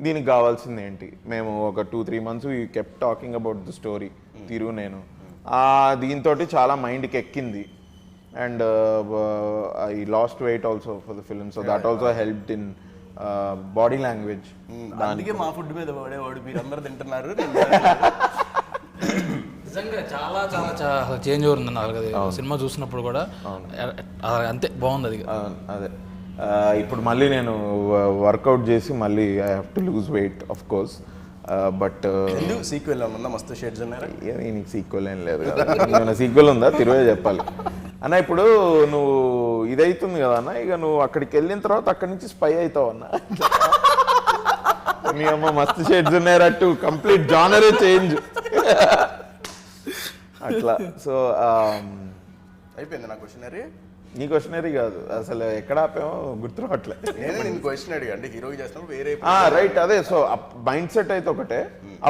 దీనికి కావాల్సింది ఏంటి? మేము ఒక 2-3 months we kept talking about the story. తిరుగు నేను దీంతో చాలా మైండ్కి ఎక్కింది. And I lost weight also for the film, so that also helped in body language. అందుకే మా ఫుడ్ మీద పడేవాడు, మీరు అందరు తింటున్నారు. నిజంగా చాలా చాలా చాలా చేంజ్ అవుతుంది నాకు సినిమా చూసినప్పుడు కూడా. అంతే బాగుంది అది. అదే ఇప్పుడు మళ్ళీ నేను వర్కౌట్ చేసి మళ్ళీ I have to lose weight of course. But sequel ఉందా? మస్తు షేడ్స్ ఉన్నారా? నీకు సీక్వెల్ ఏం లేదు కదా. ఏమైనా సీక్వెల్ ఉందా? తిరువే చెప్పాలి అన్న. ఇప్పుడు నువ్వు ఇదవుతుంది కదా అన్న, ఇక నువ్వు అక్కడికి వెళ్ళిన తర్వాత అక్కడి నుంచి స్పై అవుతావు అన్న. మీ అమ్మ మస్తు షేడ్స్ ఉన్నాయట్టు కంప్లీట్ జానరే చేంజ్ అట్లా. సో అయిపోయింది నా క్వశ్చనరీ. నీ క్వశ్చనరీ కాదు అసలు, ఎక్కడ ఆపామో గుర్తు రావట్లేదు. నేను క్వశ్చన్ అడిగా అంటే హీరోకి చేస్తున్నప్పుడు వేరే రైట్. అదే సో మైండ్ సెట్ అయితే ఒకటే,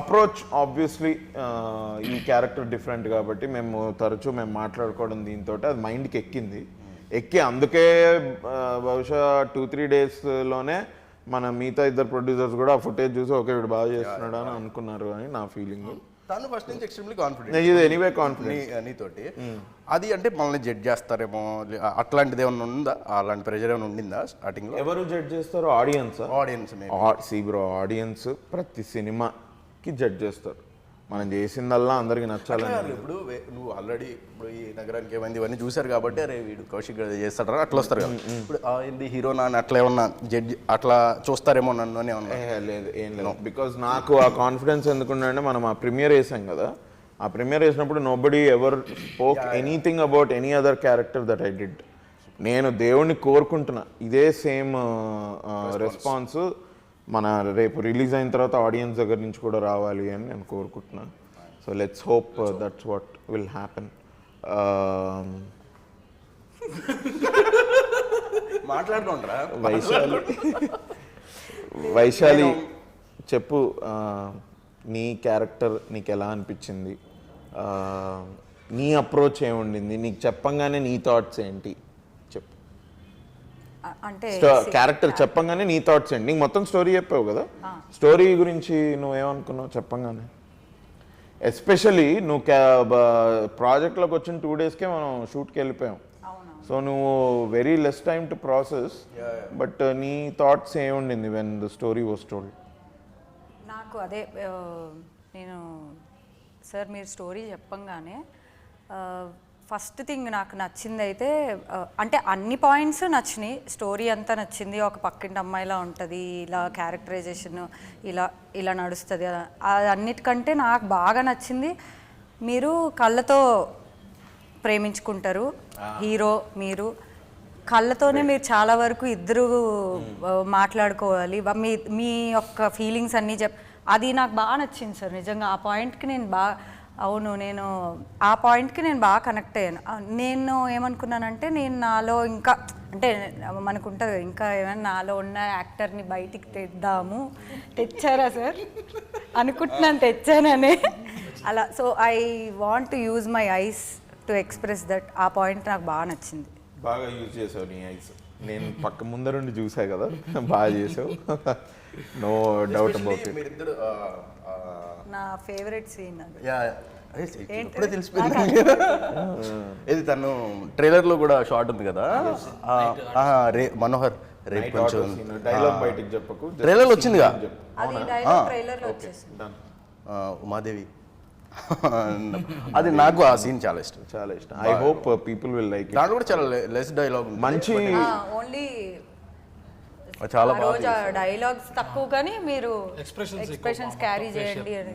అప్రోచ్ ఆబ్వియస్లీ ఈ క్యారెక్టర్ డిఫరెంట్ కాబట్టి మేము తరచూ మాట్లాడుకోవడం దీంతో అది మైండ్కి ఎక్కి అందుకే బహుశా 2-3 daysలోనే మన మిగతా ఇద్దరు ప్రొడ్యూసర్స్ కూడా ఆ ఫుటేజ్ చూసి ఓకే వీడు బాగా చేస్తున్నాడు అని అనుకున్నారు అని నా ఫీలింగ్. తను ఫస్ట్ నుంచి ఎక్స్ట్రీమ్లీ కాన్ఫిడెంట్. ఇది ఎనీవే కాన్ఫిడెంట్ నీతోటి. అది అంటే మనల్ని జడ్జ్ చేస్తారేమో అట్లాంటిది ఏమైనా ఉందా? అలాంటి ప్రెషర్ ఏమైనా ఉండిందా స్టార్టింగ్లో? ఎవరు జడ్జ్ చేస్తారు? ఆడియన్స్. సీ బ్రో, ఆడియన్స్ ప్రతి సినిమాకి జడ్జ్ చేస్తారు. మనం చేసిందల్లా అందరికి నచ్చాలి. ఇప్పుడు నువ్వు ఆల్రెడీ ఇప్పుడు ఈ నగరానికి ఏమైంది ఇవన్నీ చూసారు కాబట్టి అరే వీడు కౌశిక్ చేస్తాడు అట్లా వస్తారు కదా. ఇప్పుడు ఏంది హీరోనా అని అట్లా ఏమన్నా జడ్జి అట్లా చూస్తారేమో నన్ను అని ఏమన్నా? లేదు, ఏం లేదు. బికాజ్ నాకు ఆ కాన్ఫిడెన్స్ ఎందుకుంటే మనం ఆ ప్రీమియర్ వేసాం కదా, ఆ ప్రీమియర్ వేసినప్పుడు nobody ever spoke anything about any other character that I did. నేను దేవుణ్ణి కోరుకుంటున్నా ఇదే సేమ్ రెస్పాన్స్ మన రేపు రిలీజ్ అయిన తర్వాత ఆడియన్స్ దగ్గర నుంచి కూడా రావాలి అని నేను కోరుకుంటున్నాను. So let's hope that's what will happen. మాట్లాడుకుంటారా? వైశాలి చెప్పు, నీ క్యారెక్టర్ నీకు ఎలా అనిపించింది, నీ అప్రోచ్ ఏముండింది, నీకు చెప్పంగానే నీ థాట్స్ ఏంటి చెప్పు. అంటే క్యారెక్టర్ చెప్పంగానే నీ థాట్స్ ఏంటి, నీకు మొత్తం స్టోరీ చెప్పావు కదా, స్టోరీ గురించి నువ్వేమనుకున్నావు చెప్పంగానే. ఎస్పెషలీ నువ్వు ప్రాజెక్ట్లోకి వచ్చిన 2 daysకే మనం షూట్కి వెళ్ళిపోయాం. సో నువ్వు very less time to process, but నీ థాట్స్ ఏముండింది when the story was told? నాకు అదే నేను సార్ మీరు స్టోరీ చెప్పంగానే ఫస్ట్ థింగ్ నాకు నచ్చింది అయితే అంటే అన్ని పాయింట్స్ నచ్చినాయి, స్టోరీ అంతా నచ్చింది. ఒక పక్కింటి అమ్మాయిలా ఉంటుంది, ఇలా క్యారెక్టరైజేషన్ ఇలా ఇలా నడుస్తుంది, అన్నిటికంటే నాకు బాగా నచ్చింది మీరు కళ్ళతో ప్రేమించుకుంటారు, హీరో మీరు కళ్ళతోనే మీరు చాలా వరకు ఇద్దరు మాట్లాడుకోవాలి, మీ మీ యొక్క ఫీలింగ్స్ అన్నీ అది నాకు బాగా నచ్చింది సార్. నిజంగా ఆ పాయింట్కి నేను బాగా అవును నేను ఆ పాయింట్కి నేను బాగా కనెక్ట్ అయ్యాను. నేను ఏమనుకున్నానంటే నేను నాలో ఇంకా అంటే మనకుంటుంది ఇంకా ఏమైనా నాలో ఉన్న యాక్టర్ని బయటికి తెద్దాము, తెచ్చారా సార్ అనుకుంటున్నాను, తెచ్చానని అలా. So I want to use my eyes to express that. ఆ పాయింట్ నాకు బాగా నచ్చింది. బాగా యూజ్ చేసావు నీ ఐస్, నేను పక్క ముందరుండి చూసా కదా, బాగా చేసావు, నో డౌట్ అబౌట్ ఇట్. నా ఫేవరెట్ సీన్ అది. ఇప్పుడే తెలిసిపోయింది. ఇది తను ట్రైలర్లో కూడా షార్ట్ ఉంది కదా, మనోహర్ రేపు కొంచెం డైలాగ్ బయటికి చెప్పకు, ట్రైలర్లో వచ్చిందిగా అది డైలాగ్ ట్రైలర్లో వచ్చేసింది. ఉమాదేవి అది నాకు ఆ సీన్ చాలా ఇష్టం, చాలా ఇష్టం. I hope people will like. దాంట్లో కూడా చాలా లెస్ డైలాగ్, మంచి ఓన్లీ చాలా బాగా డైలాగ్స్ తక్కువ కానీ మీరు ఎక్స్ప్రెషన్స్ క్యారీ చేయండి అని.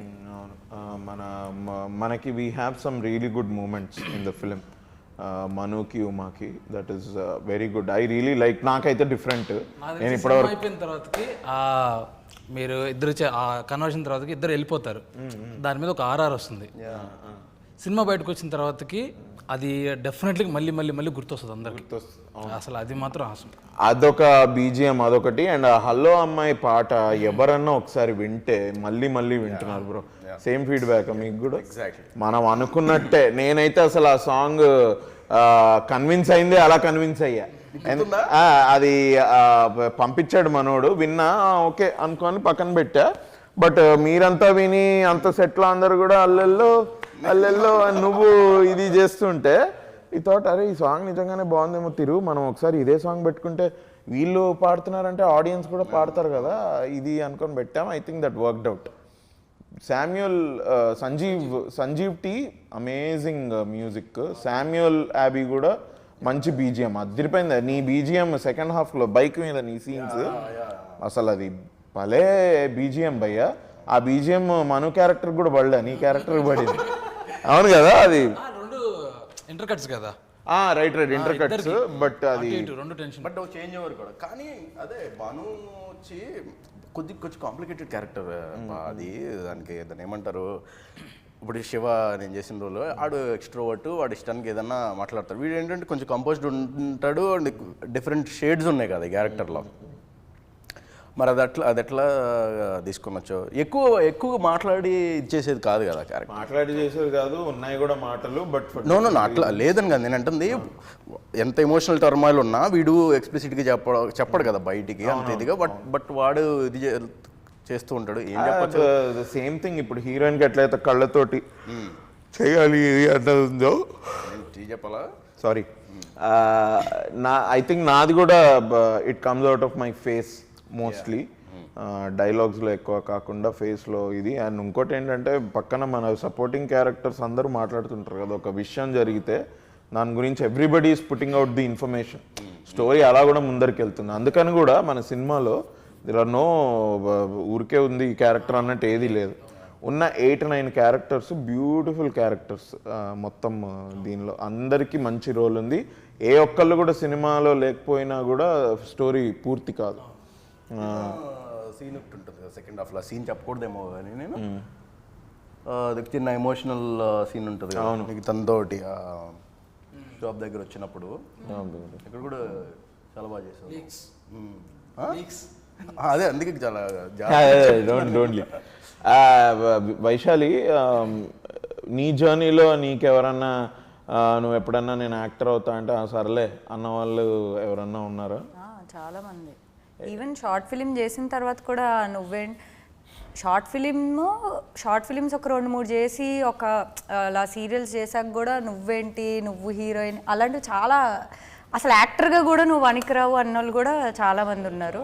మనకి we have some really good moments in the film. మనుకి ఉమాకి that is very good. I really like. నాకైతే డిఫరెంట్. నేను ఇప్పటివరకు అయిపోయిన తర్వాతకి మీరు ఇద్దరు కన్వర్షన్ తర్వాతకి ఇద్దరు వెళ్ళిపోతారు, దాని మీద ఒక ఆర్ఆర్ వస్తుంది. సినిమా బయటకు వచ్చిన తర్వాతకి అది డెఫినెట్లీ మళ్ళీ మళ్ళీ మళ్ళీ గుర్తొస్తుంది అందరికి. అసలు అది మాత్రం అవసరం. అదొక బీజిఎం అదొకటి. అండ్ హలో అమ్మాయి పాట ఎవరన్నా ఒకసారి వింటే మళ్ళీ మళ్ళీ వింటున్నారు బ్రో. సేమ్ ఫీడ్బ్యాక్ మీకు కూడా? మనం అనుకున్నట్టే. నేనైతే అసలు ఆ సాంగ్ కన్విన్స్ అయింది, అలా కన్విన్స్ అయ్యా. అది పంపించాడు మనోడు, విన్నా ఓకే అనుకొని పక్కన పెట్టా. బట్ మీరంతా విని అంత సెట్లో అందరు కూడా అల్లెల్లో అల్లెల్లో నువ్వు ఇది చేస్తుంటే ఈ థాట్, అరే ఈ సాంగ్ నిజంగానే బాగుందేమో తిరు, మనం ఒకసారి ఇదే సాంగ్ పెట్టుకుంటే వీళ్ళు పాడుతున్నారంటే ఆడియన్స్ కూడా పాడతారు కదా ఇది అనుకొని పెట్టాం. I think that worked out. Samuel Sanjeev టీ అమేజింగ్ మ్యూజిక్. శామ్యూల్ యాబీ కూడా మంచి బీజిఎం, అదిరిపోయింది. నీ బీజిఎం సెకండ్ హాఫ్లో బైక్ మీద నీ సీన్స్ అసలు అది భలే బీజిఎం భయ్యా. ఆ బీజిఎం మను క్యారెక్టర్ కూడా పడలే, నీ క్యారెక్టర్ పడింది. అవును కదా, అది రెండు ఇంటర్ కట్స్ కదా. Right inter cuts. బట్ అది రెండు టెన్షన్, బట్ చేంజ్ ఓవర్ కూడా. కానీ అదే మను వచ్చి కొంచెం కాంప్లికేటెడ్ క్యారెక్టర్ అది. దాన్ని ఏమంటారు, ఇప్పుడు శివ నేను చేసిన రోజు ఆడు ఎక్స్ట్రోవర్ట్, వాడు ఇష్టానికి ఏదన్నా మాట్లాడతాడు. వీడు ఏంటంటే కొంచెం కంపోజ్డ్ ఉంటాడు, డిఫరెంట్ షేడ్స్ ఉన్నాయి కదా ఈ క్యారెక్టర్లో. మరి అది ఎట్లా తీసుకొనొచ్చు? ఎక్కువ మాట్లాడి ఇచ్చేసేది కాదు కదా క్యారెక్టర్. మాట్లాడి చేసేది కాదు, ఉన్నాయి కూడా మాటలు. బట్ నో అట్లా లేదని కదా నేను అంటుంది. ఎంత ఎమోషనల్ టర్మాయిల్ ఉన్నా వీడు ఎక్స్ప్లిసిట్గా చెప్పడు కదా బయటికి అంత ఇదిగా. బట్ వాడు ఇది చేస్తూ ఉంటాడు. ఏం చెప్పచ్చు? సేమ్ థింగ్ ఇప్పుడు హీరోయిన్కి ఎట్లయితే కళ్ళతోటి చేయాలి అన్నది ఉందో, చెప్పాలా? సారీ, ఐ థింక్ నాది కూడా it comes out of my face mostly. డైలాగ్స్లో ఎక్కువ కాకుండా ఫేస్లో ఇది. అండ్ ఇంకోటి ఏంటంటే పక్కన మన సపోర్టింగ్ క్యారెక్టర్స్ అందరూ మాట్లాడుతుంటారు కదా, ఒక విషయం జరిగితే దాని గురించి everybody is putting out the information. Story అలా కూడా ముందరికి వెళ్తుంది. అందుకని కూడా మన సినిమాలో నో ఊరికే ఉంది ఈ క్యారెక్టర్ అన్నట్టు ఏదీ లేదు. ఉన్న 8-9 క్యారెక్టర్స్ బ్యూటిఫుల్ క్యారెక్టర్స్ మొత్తం. దీనిలో అందరికీ మంచి రోల్ ఉంది. ఏ ఒక్కళ్ళు కూడా సినిమాలో లేకపోయినా కూడా స్టోరీ పూర్తి కాదు. సీన్ ఒకటి ఉంటుంది కదా సెకండ్ హాఫ్లో, సీన్ చెప్పకూడదేమో కానీ నేను చిన్న ఎమోషనల్ సీన్ ఉంటుంది నీకు తనతోటి షాప్ దగ్గర వచ్చినప్పుడు ఇక్కడ కూడా చాలా బాగా చేసావు. అదే అందుకే చాలా డోంట్లీ. వైశాలి, నీ జర్నీలో నీకెవరన్నా నువ్వు ఎప్పుడన్నా నేను యాక్టర్ అవుతా అంటే సర్లే అన్న వాళ్ళు ఎవరన్నా ఉన్నారా? చాలా మంది. ఈవెన్ షార్ట్ ఫిలిం చేసిన తర్వాత కూడా షార్ట్ ఫిలిమ్స్ ఒక 2-3 చేసి ఒక అలా సీరియల్స్ చేశాక కూడా నువ్వు హీరోయిన్ అలాంటివి చాలా, అసలు యాక్టర్గా కూడా నువ్వు వనికిరావు అన్న వాళ్ళు కూడా చాలామంది ఉన్నారు.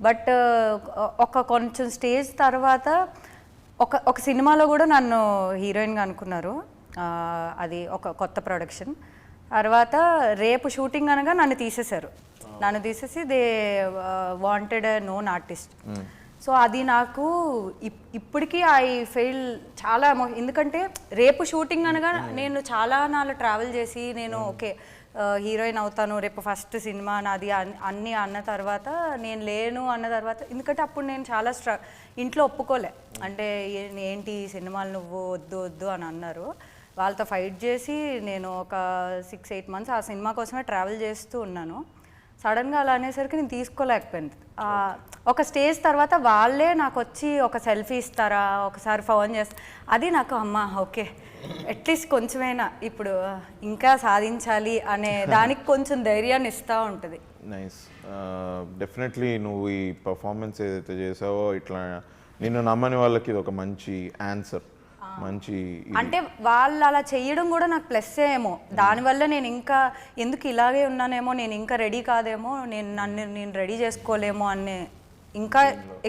బట్ కొంచెం స్టేజ్ తర్వాత ఒక సినిమాలో కూడా నన్ను హీరోయిన్గా అనుకున్నారు. అది ఒక కొత్త ప్రొడక్షన్. తర్వాత రేపు షూటింగ్ అనగా నన్ను తీసేసి they wanted known artist. So అది నాకు ఇప్పటికీ ఐ ఫెయిల్ చాలా, ఎందుకంటే రేపు షూటింగ్ అనగా నేను చాలా నాళ్ళు ట్రావెల్ చేసి నేను ఓకే హీరోయిన్ అవుతాను రేపు ఫస్ట్ సినిమా నాది అన్నీ అన్న తర్వాత నేను లేను అన్న తర్వాత, ఎందుకంటే అప్పుడు నేను చాలా ఇంట్లో ఒప్పుకోలే. అంటే ఏంటి సినిమాలు నువ్వు వద్దు అని అన్నారు. వాళ్ళతో ఫైట్ చేసి నేను ఒక 6-8 months ఆ సినిమా కోసమే ట్రావెల్ చేస్తూ ఉన్నాను. సడన్గా అలా అనేసరికి నేను తీసుకోలేకపోయింది. ఒక స్టేజ్ తర్వాత వాళ్ళే నాకు వచ్చి ఒక సెల్ఫీ ఇస్తారా, ఒకసారి ఫోన్ చేస్తారు, అది నాకు అమ్మ ఓకే అట్లీస్ట్ కొంచెమైనా ఇప్పుడు ఇంకా సాధించాలి అనే దానికి కొంచెం ధైర్యాన్ని ఇస్తూ ఉంటుంది. నైస్. డెఫినెట్లీ నువ్వు ఈ పర్ఫార్మెన్స్ ఏదైతే చేసావో ఇట్లా నిన్ను నమ్మని వాళ్ళకి ఇది ఒక మంచి ఆన్సర్, మంచి. అంటే వాళ్ళు అలా చేయడం కూడా నాకు ప్లస్ ఏమో, దానివల్ల నేను ఇంకా ఎందుకు ఇలాగే ఉన్నానేమో, నేను ఇంకా రెడీ కాదేమో, నేను రెడీ చేసుకోలేమో అనే ఇంకా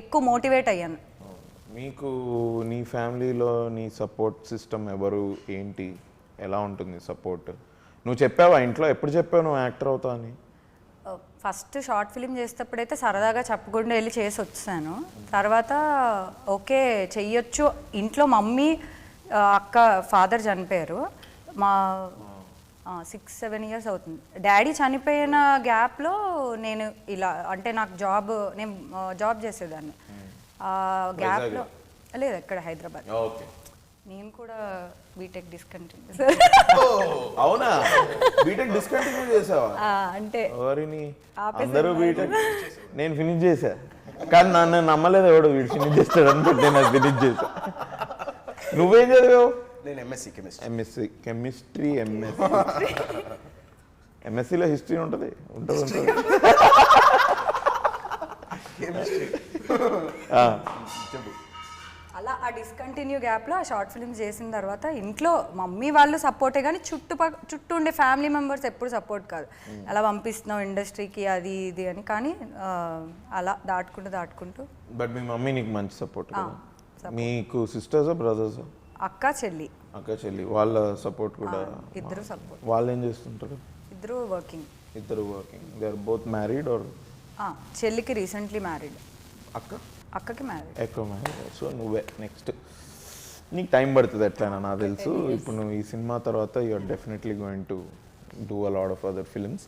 ఎక్కువ మోటివేట్ అయ్యాను. మీకు నీ ఫ్యామిలీలో నీ సపోర్ట్ సిస్టమ్ ఎవరు, ఏంటి, ఎలా ఉంటుంది సపోర్ట్? నువ్వు చెప్పావా ఇంట్లో, ఎప్పుడు చెప్పావు నువ్వు యాక్టర్ అవుతా అని? ఫస్ట్ షార్ట్ ఫిలిం చేసేటప్పుడైతే సరదాగా చెప్పకుండా వెళ్ళి చేసి వచ్చాను. తర్వాత ఓకే చెయ్యొచ్చు. ఇంట్లో మమ్మీ అక్క ఫాదర్ చనిపోయారు, మా 6-7 years అవుతుంది. డాడీ చనిపోయిన గ్యాప్లో నేను ఇలా అంటే నాకు నేను జాబ్ చేసేదాన్ని. గ్యాప్లో లేదు ఇక్కడ హైదరాబాద్. నేను కూడా బీటెక్ డిస్కంటిన్యూ. అవునా? బీటెక్ డిస్కంటిన్యూ చేసావా? అంటే అందరూ బీటెక్, నేను ఫినిష్ చేశా కానీ నన్ను నమ్మలేదు ఎవడు వీడు ఫినిష్ చేస్తాడు అనుకుంటే నేను ఫినిష్ చేశా. నువ్వేం చదివావు? నేను ఎంఎస్సి కెమిస్ట్రీ. ఎంఎస్సిలో హిస్టరీ ఉంటుంది. అలా ఆ డిస్కంటిన్యూ గ్యాప్లో ఆ షార్ట్ ఫిల్మ్స్ చేసిన తర్వాత ఇంట్లో మమ్మీ వాళ్ళు సపోర్టే కానీ చుట్టూ ఉండే ఫ్యామిలీ మెంబర్స్ ఎప్పుడు సపోర్ట్ కాదు. అలా పంపిస్తున్నావు ఇండస్ట్రీకి అది ఇది అని, కానీ అలా దాటుకుంటూ. బట్ మీ మమ్మీ నీకు మంచి సపోర్ట్. మీకు సిస్టర్సా బ్రదర్సా? అక్క చెల్లి వాళ్ళ సపోర్ట్ కూడా? ఇద్దరు సపోర్ట్. వాళ్ళు ఏం చేస్తుంటారు? ఇద్దరు working. They are both married or? చెల్లికి రీసెంట్లీ మ్యారీడ్. అక్కకి మ్యారీడ్. ఎక్కువ మ్యారీడ్. సో నువ్వే నెక్స్ట్. నీకు టైం పడుతుంది ఎట్లయినా నాకు తెలుసు. ఇప్పుడు నువ్వు ఈ సినిమా తర్వాత you are definitely going to do a lot of other films.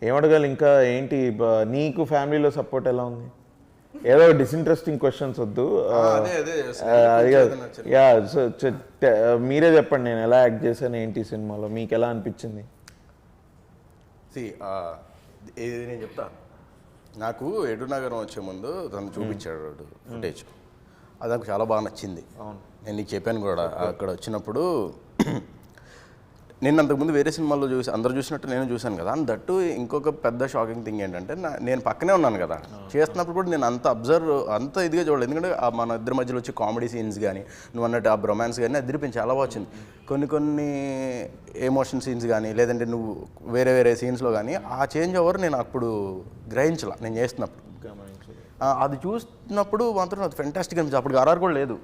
ఏమడగాలి ఇంకా, ఏంటి నీకు ఫ్యామిలీలో సపోర్ట్ ఎలా ఉంది? ఏదో డిస్ఇంట్రెస్టింగ్ క్వశ్చన్స్ వద్దు. యా, సో మీరే చెప్పండి, నేను ఎలా యాక్ట్ చేశాను ఏంటి సినిమాలో, మీకు ఎలా అనిపించింది? నేను చెప్తా. నాకు ఎడునగరం వచ్చే ముందు తను చూపించాడు ఫుటేజ్, అది నాకు చాలా బాగా నచ్చింది. నేను నీకు చెప్పాను కూడా అక్కడ వచ్చినప్పుడు. నేను అంతకుముందు వేరే సినిమాల్లో అందరూ చూసినట్టు నేను చూశాను కదా. అండ్ దట్టు ఇంకొక పెద్ద షాకింగ్ థింగ్ ఏంటంటే నేను పక్కనే ఉన్నాను కదా చేస్తున్నప్పుడు కూడా నేను అంత ఇదిగా చూడలేదు. ఎందుకంటే మన ఇద్దరి మధ్యలో వచ్చే కామెడీ సీన్స్ కానీ నువ్వు అన్నట్టు ఆ రొమాన్స్ కానీ అదిరిపోయింది, చాలా బాగా వచ్చింది. కొన్ని ఎమోషన్ సీన్స్ కానీ లేదంటే నువ్వు వేరే సీన్స్లో కానీ ఆ చేంజ్ ఓవర్ నేను అప్పుడు గ్రహించలా. నేను చేస్తున్నప్పుడు అది చూస్తున్నప్పుడు మాత్రం అది ఫెంటాస్టిక్ అనిపించింది. అప్పుడు ఆర్ఆర్ కూడా లేదు,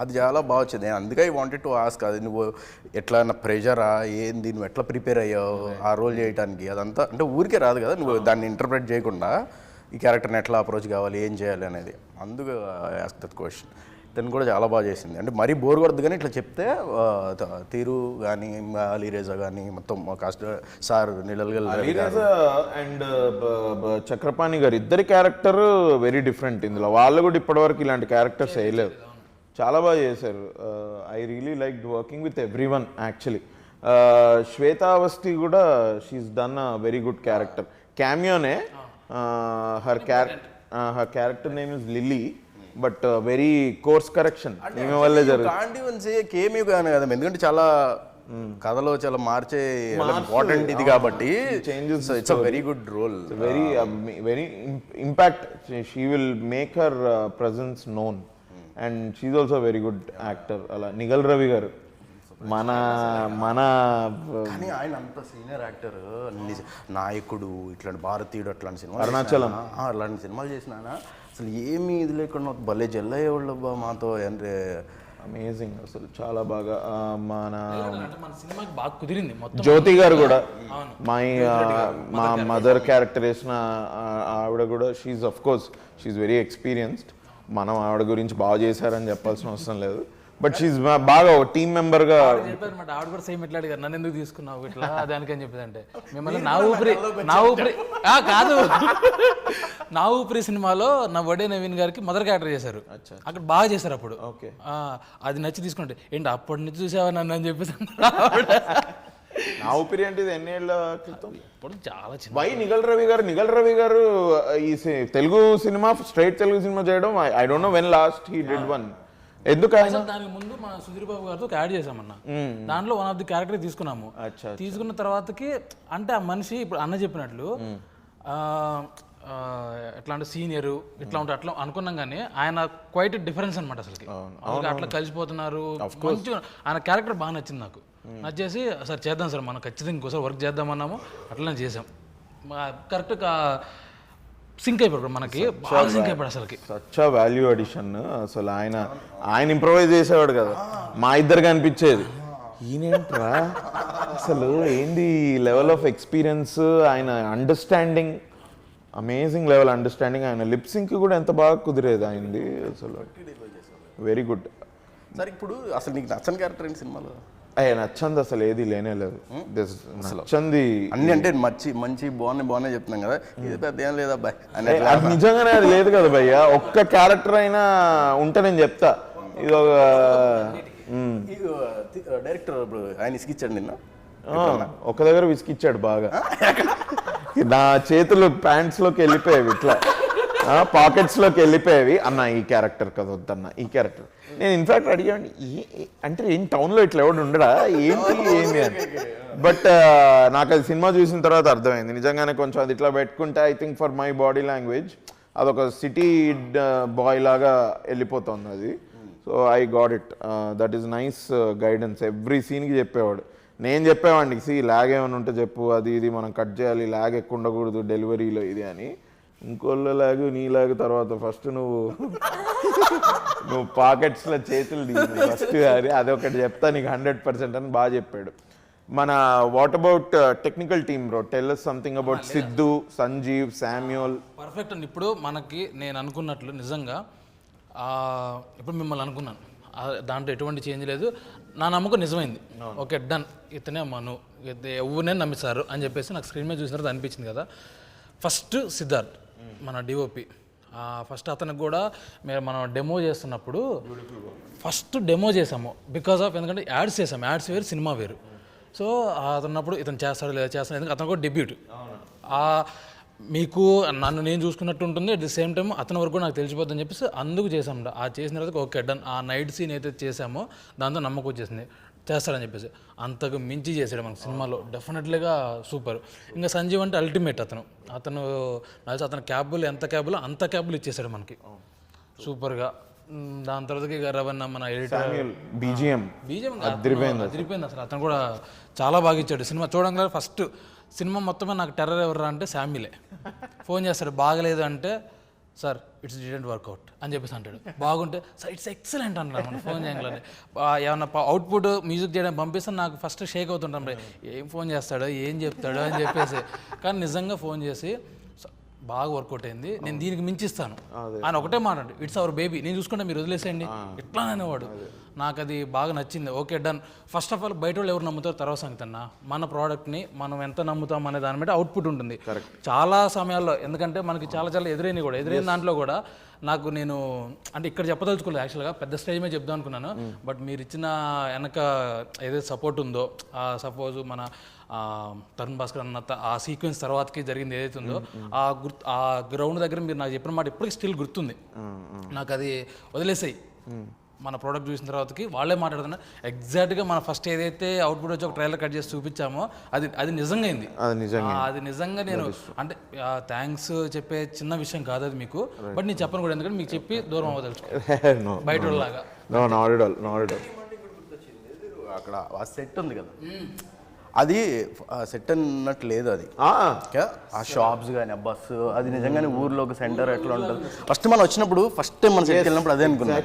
అది చాలా బాగా వచ్చింది. అందుకే ఐ వాంటెడ్ టు ఆస్క్, అది నువ్వు ఎట్లా ప్రెషరా ఏంది, నువ్వు ఎట్లా ప్రిపేర్ అయ్యావు ఆ రోల్ చేయడానికి? అదంతా అంటే ఊరికే రాదు కదా, నువ్వు దాన్ని ఇంటర్ప్రెట్ చేయకుండా ఈ క్యారెక్టర్ని ఎట్లా అప్రోచ్ కావాలి, ఏం చేయాలి అనేది. అందుకు ఆస్క్ దట్ క్వశ్చన్. తను కూడా చాలా బాగా చేసింది. అంటే మరీ బోర్ కొడదు కానీ ఇట్లా చెప్తే తీరు కానీ అలీరేజా కానీ మొత్తం కాస్ట్ సార్ నిలగల్ అండ్ చక్రపాణి గారు ఇద్దరి క్యారెక్టర్ వెరీ డిఫరెంట్ ఇందులో. వాళ్ళు కూడా ఇప్పటివరకు ఇలాంటి క్యారెక్టర్స్ వేయలేదు, చాలా బాగా చేశారు. I really like working with everyone actually. Shweta Awasthi కూడా she is done a very good character. క్యామియోనే, her character name is Lily, but very course correction ఈమె వల్లే జరుగుతుంది. కేమియో కానీ కదా, ఎందుకంటే చాలా కథలో చాలా మార్చే ఇంపార్టెంట్ ఇది కాబట్టి changes. It's a very good role, very very impact. She will make her presence known and she's also very good actor. అలా నిగల్ రవి గారు మన కానీ ఆయన అంత సీనియర్ యాక్టర్, నాయకుడు, ఇట్లాంటి భారతీయుడు అట్లాంటి సినిమా, అరుణాచలం అలాంటి సినిమాలు చేసినా అసలు ఏమి ఇది లేకుండా భలే జల్లయ్యేవాళ్ళబ్బా మాతో. అంటే అమేజింగ్, అసలు చాలా బాగా. మన సినిమాకి బాగా కుదిరింది మొత్తం. జ్యోతి గారు కూడా మా మదర్ క్యారెక్టర్ వేసిన ఆవిడ కూడా she's of course she's very experienced. మనం ఆవిడ గురించి బాగా చేశారని చెప్పాల్సిన అవసరం లేదు, బట్ షీఈ్ బాగా ఒక టీమ్ మెంబర్ గా చెప్పారన్నమాట. ఆవిడ కూడా సేమ్ ఎట్లా అడిగారు, నన్ను ఎందుకు తీసుకున్నావు ఇట్లా దానికని చెప్పేదంటే మిమ్మల్ని నా ఊపిరి కాదు నా ఊపిరి సినిమాలో నా వడే నవీన్ గారికి మదర్ క్యారెక్టర్ చేశారు, అక్కడ బాగా చేశారు. అప్పుడు అది నచ్చి తీసుకుంటే ఏంటి అప్పటి నుంచి చూసావా నన్ను అని చెప్పేసి. నా ఊపిరి అంటే ఇది ఎన్నేళ్ల క్రితం, ఇప్పుడు చాలా చిన్న. వై నిగల్ రవి గారు ఈ Telugu cinema, straight Telugu cinema చేయడం, I don't know when last he did one. ఎందుకు దానికి ముందు మా సుధీర్ బాబు గారితో యాడ్ చేసామన్న, దాంట్లో వన్ ఆఫ్ ది క్యారెక్టర్ తీసుకున్నాము. తీసుకున్న తర్వాతకి అంటే ఆ మనిషి ఇప్పుడు అన్న చెప్పినట్లు ఎట్లా అంటే సీనియర్ ఇట్లా ఉంటే అట్లా అనుకున్నాం, కానీ ఆయన క్వైట్ డిఫరెన్స్ అనమాట అసలుకి. అట్లా కలిసిపోతున్నారు మంచిగా. ఆయన క్యారెక్టర్ బాగా నచ్చింది నాకు, నచ్చేసి సార్ చేద్దాం సార్, మనం ఖచ్చితంగా ఇంకోసారి వర్క్ చేద్దామన్నాము, అట్లనే చేసాం. కరెక్ట్గా సింక్ అయిపోయాడు, మనకి బాగా సింక్ అయిపోయాడు అసలుకి. Such value addition. అసలు ఆయన ఇంప్రొవైజ్ చేసేవాడు కదా, మా ఇద్దరికి అనిపించేది ఈయనేంట్రా అసలు ఏంది లెవెల్ ఆఫ్ ఎక్స్పీరియన్స్, ఆయన అండర్స్టాండింగ్, అమేజింగ్ లెవెల్ అండర్స్టాండింగ్. ఆయన లిప్ సింక్ కూడా ఎంత బాగా కుదిరేది ఆయనది, అసలు వెరీ గుడ్. సరే ఇప్పుడు అసలు నీకు నచ్చని క్యారెక్టర్ ఏంటి సినిమాలో? నచ్చంది అసలు ఏది లేనే లేదు. నచ్చంది అన్ని అంటే మంచి బాగున్నాయి చెప్తున్నాం కదా, ఇది పెద్ద ఏం లేదా అబ్బాయి అది నిజంగానే అది లేదు కదా భయ్య. ఒక్క క్యారెక్టర్ అయినా ఉంటే నేను చెప్తా. ఇది ఒక డైరెక్టర్ ఇప్పుడు ఆయన ఇసుకిచ్చాడు నిన్న, ఒక దగ్గర విసికిచ్చాడు బాగా. నా చేతులు ప్యాంట్స్ లోకి వెళ్ళిపోయేవి, ఇట్లా పాకెట్స్ లోకి వెళ్ళిపోయేవి. అన్న ఈ క్యారెక్టర్ కదా వద్దన్న, ఈ క్యారెక్టర్. నేను ఇన్ఫాక్ట్ అడిగాను అంటే ఏం టౌన్లో ఇట్లా ఎవడు ఉండడా ఏంటి ఏమి అని. బట్ నాకు అది సినిమా చూసిన తర్వాత అర్థమైంది, నిజంగానే కొంచెం అది ఇట్లా పెట్టుకుంటే I think for my body language అదొక సిటీ బాయ్ లాగా వెళ్ళిపోతుంది అది. So I got it. That is nice guidance. Every సీన్కి చెప్పేవాడు. నేను చెప్పేవాడికి లాగ్ ఏమైనా ఉంటే చెప్పు, అది ఇది మనం కట్ చేయాలి, లాగ్ ఎక్కువ ఉండకూడదు డెలివరీలో ఇది అని. ఇంకోళ్ళ లాగు నీ లాగు తర్వాత ఫస్ట్ నువ్వు పాకెట్స్లో చేతులు తీసి ఫస్ట్ అదొకటి చెప్తా నీకు 100% అని బాగా చెప్పాడు. మన what about technical team bro, tell us something about Siddhu, Sanjeev, Samuel. Perfect అండి. ఇప్పుడు మనకి నేను అనుకున్నట్లు నిజంగా ఇప్పుడు మిమ్మల్ని అనుకున్నాను, దాంట్లో ఎటువంటి చేంజ్ లేదు. నా నమ్మకం నిజమైంది. ఓకే డన్, ఇతనే మను, ఎవరినే నమ్మిస్తారు అని చెప్పేసి నాకు స్క్రీన్ మీద చూసిన తర్వాత అనిపించింది కదా. ఫస్ట్ సిద్ధార్థ్ మన డిఓపి, ఫస్ట్ అతనికి కూడా మనం డెమో చేస్తున్నప్పుడు ఫస్ట్ డెమో చేసాము బికాస్ ఆఫ్, ఎందుకంటే యాడ్స్ చేసాము, యాడ్స్ వేరు సినిమా వేరు. సో అతన్నప్పుడు ఇతను చేస్తాడు లేదా చేస్తాడు, ఎందుకంటే అతను కూడా డెబ్యూట్. మీకు నన్ను నేను చూసుకున్నట్టు ఉంటుంది, అట్ ది సేమ్ టైం అతని వరకు నాకు తెలిసిపోద్దని చెప్పేసి అందుకు చేసాము. ఆ చేసిన తర్వాత ఓకే డన్. ఆ నైట్ సీన్ అయితే చేసామో దాంతో నమ్మకం వచ్చేసింది చేస్తాడని చెప్పేసి. అంతకు మించి చేసాడు మనకు సినిమాలో, డెఫినెట్లీగా సూపర్. ఇంకా సంజీవ్ అంటే అల్టిమేట్. అతను అతని క్యాబులు ఎంత క్యాబులు అంత క్యాబులు ఇచ్చేసాడు మనకి సూపర్గా. దాని తర్వాత రవణ మన ఎడిటర్ బీజిఎం అదిరిపోయింది అసలు. అతను కూడా చాలా బాగా ఇచ్చాడు సినిమా. చూడంగా ఫస్ట్ సినిమా మొత్తమే నాకు టెర్రర్ ఎవరు అంటే శామ్యులే. ఫోన్ చేస్తాడు బాగలేదు అంటే సార్ ఇట్స్ డిడెంట్ వర్కౌట్ అని చెప్పేసి అంటాడు. బాగుంటే సార్ ఇట్స్ ఎక్సలెంట్ అంటారు మనం ఫోన్ చేయగలని. ఏమన్నా అవుట్పుట్ మ్యూజిక్ చేయడానికి పంపిస్తే నాకు ఫస్ట్ షేక్ అవుతుంటాం, ఏం ఫోన్ చేస్తాడో ఏం చెప్తాడో అని చెప్పేసి. కానీ నిజంగా ఫోన్ చేసి బాగా వర్కౌట్ అయింది, నేను దీనికి మించిస్తాను ఆయన ఒకటే మాట అంటే ఇట్స్ అవర్ బేబీ, నేను చూసుకుంటే మీరు వదిలేసేయండి ఎట్లా అనేవాడు. నాకు అది బాగా నచ్చింది. Okay done. First of all బయట వాళ్ళు ఎవరు నమ్ముతారో తర్వాత సంగతి అన్న, మన ప్రోడక్ట్ని మనం ఎంత నమ్ముతాం అనే దాని మీద అవుట్పుట్ ఉంటుంది. చాలా సమయాల్లో ఎందుకంటే మనకి చాలా చాలా ఎదురైన దాంట్లో కూడా నాకు నేను అంటే ఇక్కడ చెప్పదలుచుకోలేదు యాక్చువల్గా, పెద్ద స్టేజ్ మీద చెప్దాం అనుకున్నాను. బట్ మీరు ఇచ్చిన వెనక ఏదైతే సపోర్ట్ ఉందో, సపోజ్ మన తరుణ్ భాస్కర్ అన్న ఆ సీక్వెన్స్ తర్వాతకి జరిగింది ఏదైతే ఉందో ఆ గ్రౌండ్ దగ్గర మీరు నాకు చెప్పిన మాట ఇప్పటికీ స్టిల్ గుర్తుంది. నాకు అది వదిలేసాయి. మన ప్రోడక్ట్ చూసిన తర్వాతకి వాళ్ళే మాట్లాడుతున్నారు ఎగ్జాక్ట్గా మన ఫస్ట్ ఏదైతే అవుట్పుట్ వచ్చి ఒక ట్రైలర్ కట్ చేసి చూపించామో అది నిజంగా అయింది. అది నిజంగా నేను అంటే థ్యాంక్స్ చెప్పే చిన్న విషయం కాదు అది మీకు, బట్ నేను చెప్పను కూడా ఎందుకంటే మీకు చెప్పి దూరం అవ్వదలుచుకో బయట వాళ్ళలాగా. అక్కడ ఆ సెట్ ఉంది కదా, అది సెట్ అన్నట్టు లేదు. అది ఆ షాప్స్ కానీ బస్సు అది నిజంగానే ఊర్లో ఒక సెంటర్ ఎట్లా ఉంటుంది. ఫస్ట్ మనం వచ్చినప్పుడు ఫస్ట్ టైం మనం సెట్కి వెళ్ళినప్పుడు అదే అనుకున్నాం,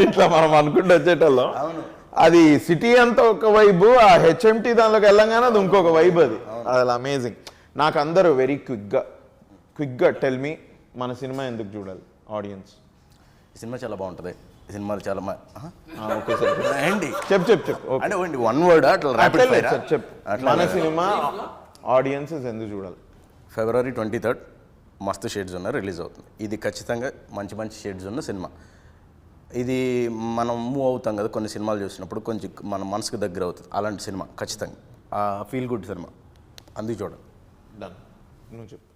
ఇట్లా మనం అనుకుంటూ వచ్చేటోళ్ళం. అది సిటీ అంతా ఒక వైబు, ఆ హెచ్ఎంటీ దానిలోకి వెళ్ళంగానే అది ఇంకొక వైబ్. అది అమేజింగ్. నాకు అందరూ వెరీ క్విక్గా టెల్ మీ మన సినిమా ఎందుకు చూడాలి ఆడియన్స్? ఈ సినిమా చాలా బాగుంటుంది. ఈ సినిమాలు చాలా ఓకే సార్ ఏంటి చెప్పు అంటే వన్ వర్డ్ అట్లా ర్యాపిడ్ ఫైర్ చెప్పు. మన సినిమా ఆడియన్సెస్ ఎందుకు చూడాలి? February 23rd మస్తు షేడ్స్ ఉన్న రిలీజ్ అవుతుంది. ఇది ఖచ్చితంగా మంచి మంచి షేడ్స్ ఉన్న సినిమా. ఇది మనం మూవ్ అవుతాం కదా కొన్ని సినిమాలు చూసినప్పుడు, కొంచెం మన మనసుకు దగ్గర అవుతుంది. అలాంటి సినిమా ఖచ్చితంగా ఫీల్ గుడ్ సినిమా, అందుకు చూడండి. డన్. నువ్వు చెప్పు.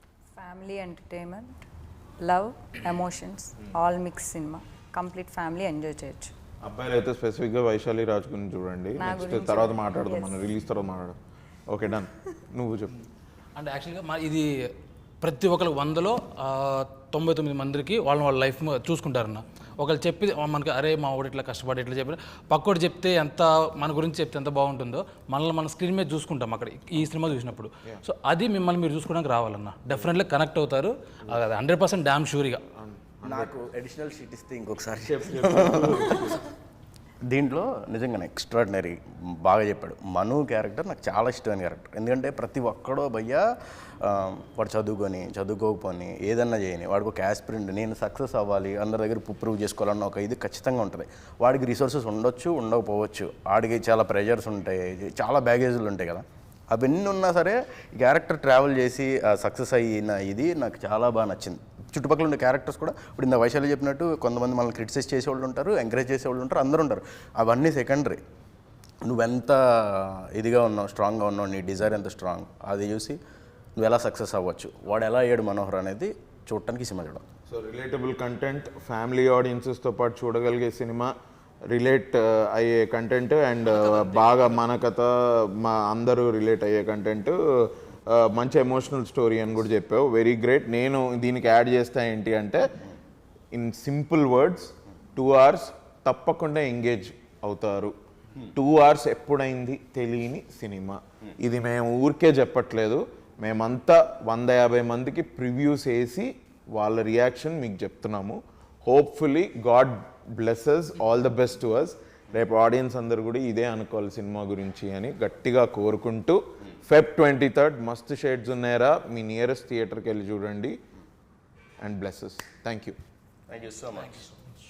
Family entertainment, love, emotions all mix cinema. Complete family enjoy చేయొచ్చు. అబ్బాయిలు అయితే స్పెసిఫిక్గా వైశాలి రాజ్ గురించి చూడండి. నెక్స్ట్ తర్వాత మాట్లాడదాం, మనం రిలీజ్ తర్వాత మాట్లాడదాం. Okay done. నువ్వు చెప్పు. అంటే యాక్చువల్గా ఇది ప్రతి ఒక్కరు 100లో 99 మందికి వాళ్ళ లైఫ్ చూసుకుంటారన్న. ఒకళ్ళు చెప్పి మనకి అరే మా వాడు ఇట్లా కష్టపడి ఇట్లా చెప్పి పక్కోడు చెప్తే ఎంత మన గురించి చెప్తే ఎంత బాగుంటుందో మనల్ని మన స్క్రీన్ మీద చూసుకుంటాం అక్కడ ఈ సినిమా చూసినప్పుడు. సో అది మిమ్మల్ని మీరు చూసుకోవడానికి రావాలన్న, డెఫినెట్లీ కనెక్ట్ అవుతారు. అది 100% డ్యామ్ షూర్గా. నాకు అడిషనల్ షీట్ ఇస్తే ఇంకొకసారి దీంట్లో నిజంగానే ఎక్స్ట్రాడినరీ బాగా చెప్పాడు. మను క్యారెక్టర్ నాకు చాలా ఇష్టమైన క్యారెక్టర్. ఎందుకంటే ప్రతి ఒక్కడో భయ్యా వాడు చదువుకోకపోని ఏదన్నా చేయని వాడికి ఒక యాస్పిరెంట్, నేను సక్సెస్ అవ్వాలి, అందరి దగ్గర ప్రూవ్ చేసుకోవాలన్న ఒక ఇది ఖచ్చితంగా ఉంటుంది. వాడికి రిసోర్సెస్ ఉండొచ్చు, ఉండకపోవచ్చు, వాడికి చాలా ప్రెషర్స్ ఉంటాయి, చాలా బ్యాగేజ్లు ఉంటాయి కదా. అవన్నీ ఉన్నా సరే ఈ క్యారెక్టర్ ట్రావెల్ చేసి సక్సెస్ అయిన ఇది నాకు చాలా బాగా నచ్చింది. చుట్టుపక్కల ఉండే క్యారెక్టర్స్ కూడా ఇప్పుడు ఇంత వైశాలి చెప్పినట్టు కొంతమంది మనల్ని క్రిటిసైజ్ చేసేవాళ్ళు ఉంటారు, ఎంకరేజ్ చేసేవాళ్ళు ఉంటారు, అందరూ ఉంటారు. అవన్నీ సెకండరీ. నువ్వెంత ఇదిగా ఉన్నావు, స్ట్రాంగ్గా ఉన్నావు, నీ డిజైర్ ఎంత స్ట్రాంగ్, అది చూసి నువ్వు ఎలా సక్సెస్ అవ్వచ్చు, వాడు ఎలా అయ్యాడు మనోహర్ అనేది చూడటానికి సినిమా చూడాలి. సో రిలేటబుల్ కంటెంట్, ఫ్యామిలీ ఆడియన్సెస్తో పాటు చూడగలిగే సినిమా, రిలేట్ అయ్యే కంటెంట్ అండ్ బాగా మన కథ మా అందరూ రిలేట్ అయ్యే కంటెంట్, మంచి ఎమోషనల్ స్టోరీ అని కూడా చెప్పావు. Very great. నేను దీనికి యాడ్ చేస్తా ఏంటి అంటే ఇన్ సింపుల్ వర్డ్స్ 2 hours తప్పకుండా ఎంగేజ్ అవుతారు. 2 hours ఎప్పుడైంది తెలియని సినిమా ఇది. మేము ఊరికే చెప్పట్లేదు, మేమంతా 150 మందికి ప్రివ్యూస్ వేసి వాళ్ళ రియాక్షన్ మీకు చెప్తున్నాము. Hopefully god blesses, all the best to us. రేపు ఆడియన్స్ అందరు కూడా ఇదే అనుకోవాలి సినిమా గురించి అని గట్టిగా కోరుకుంటూ, Feb 23rd మస్తు షేడ్స్ ఉన్నాయరా, మీ నియరెస్ట్ థియేటర్కి వెళ్ళి చూడండి. And blesses. Thank you so much.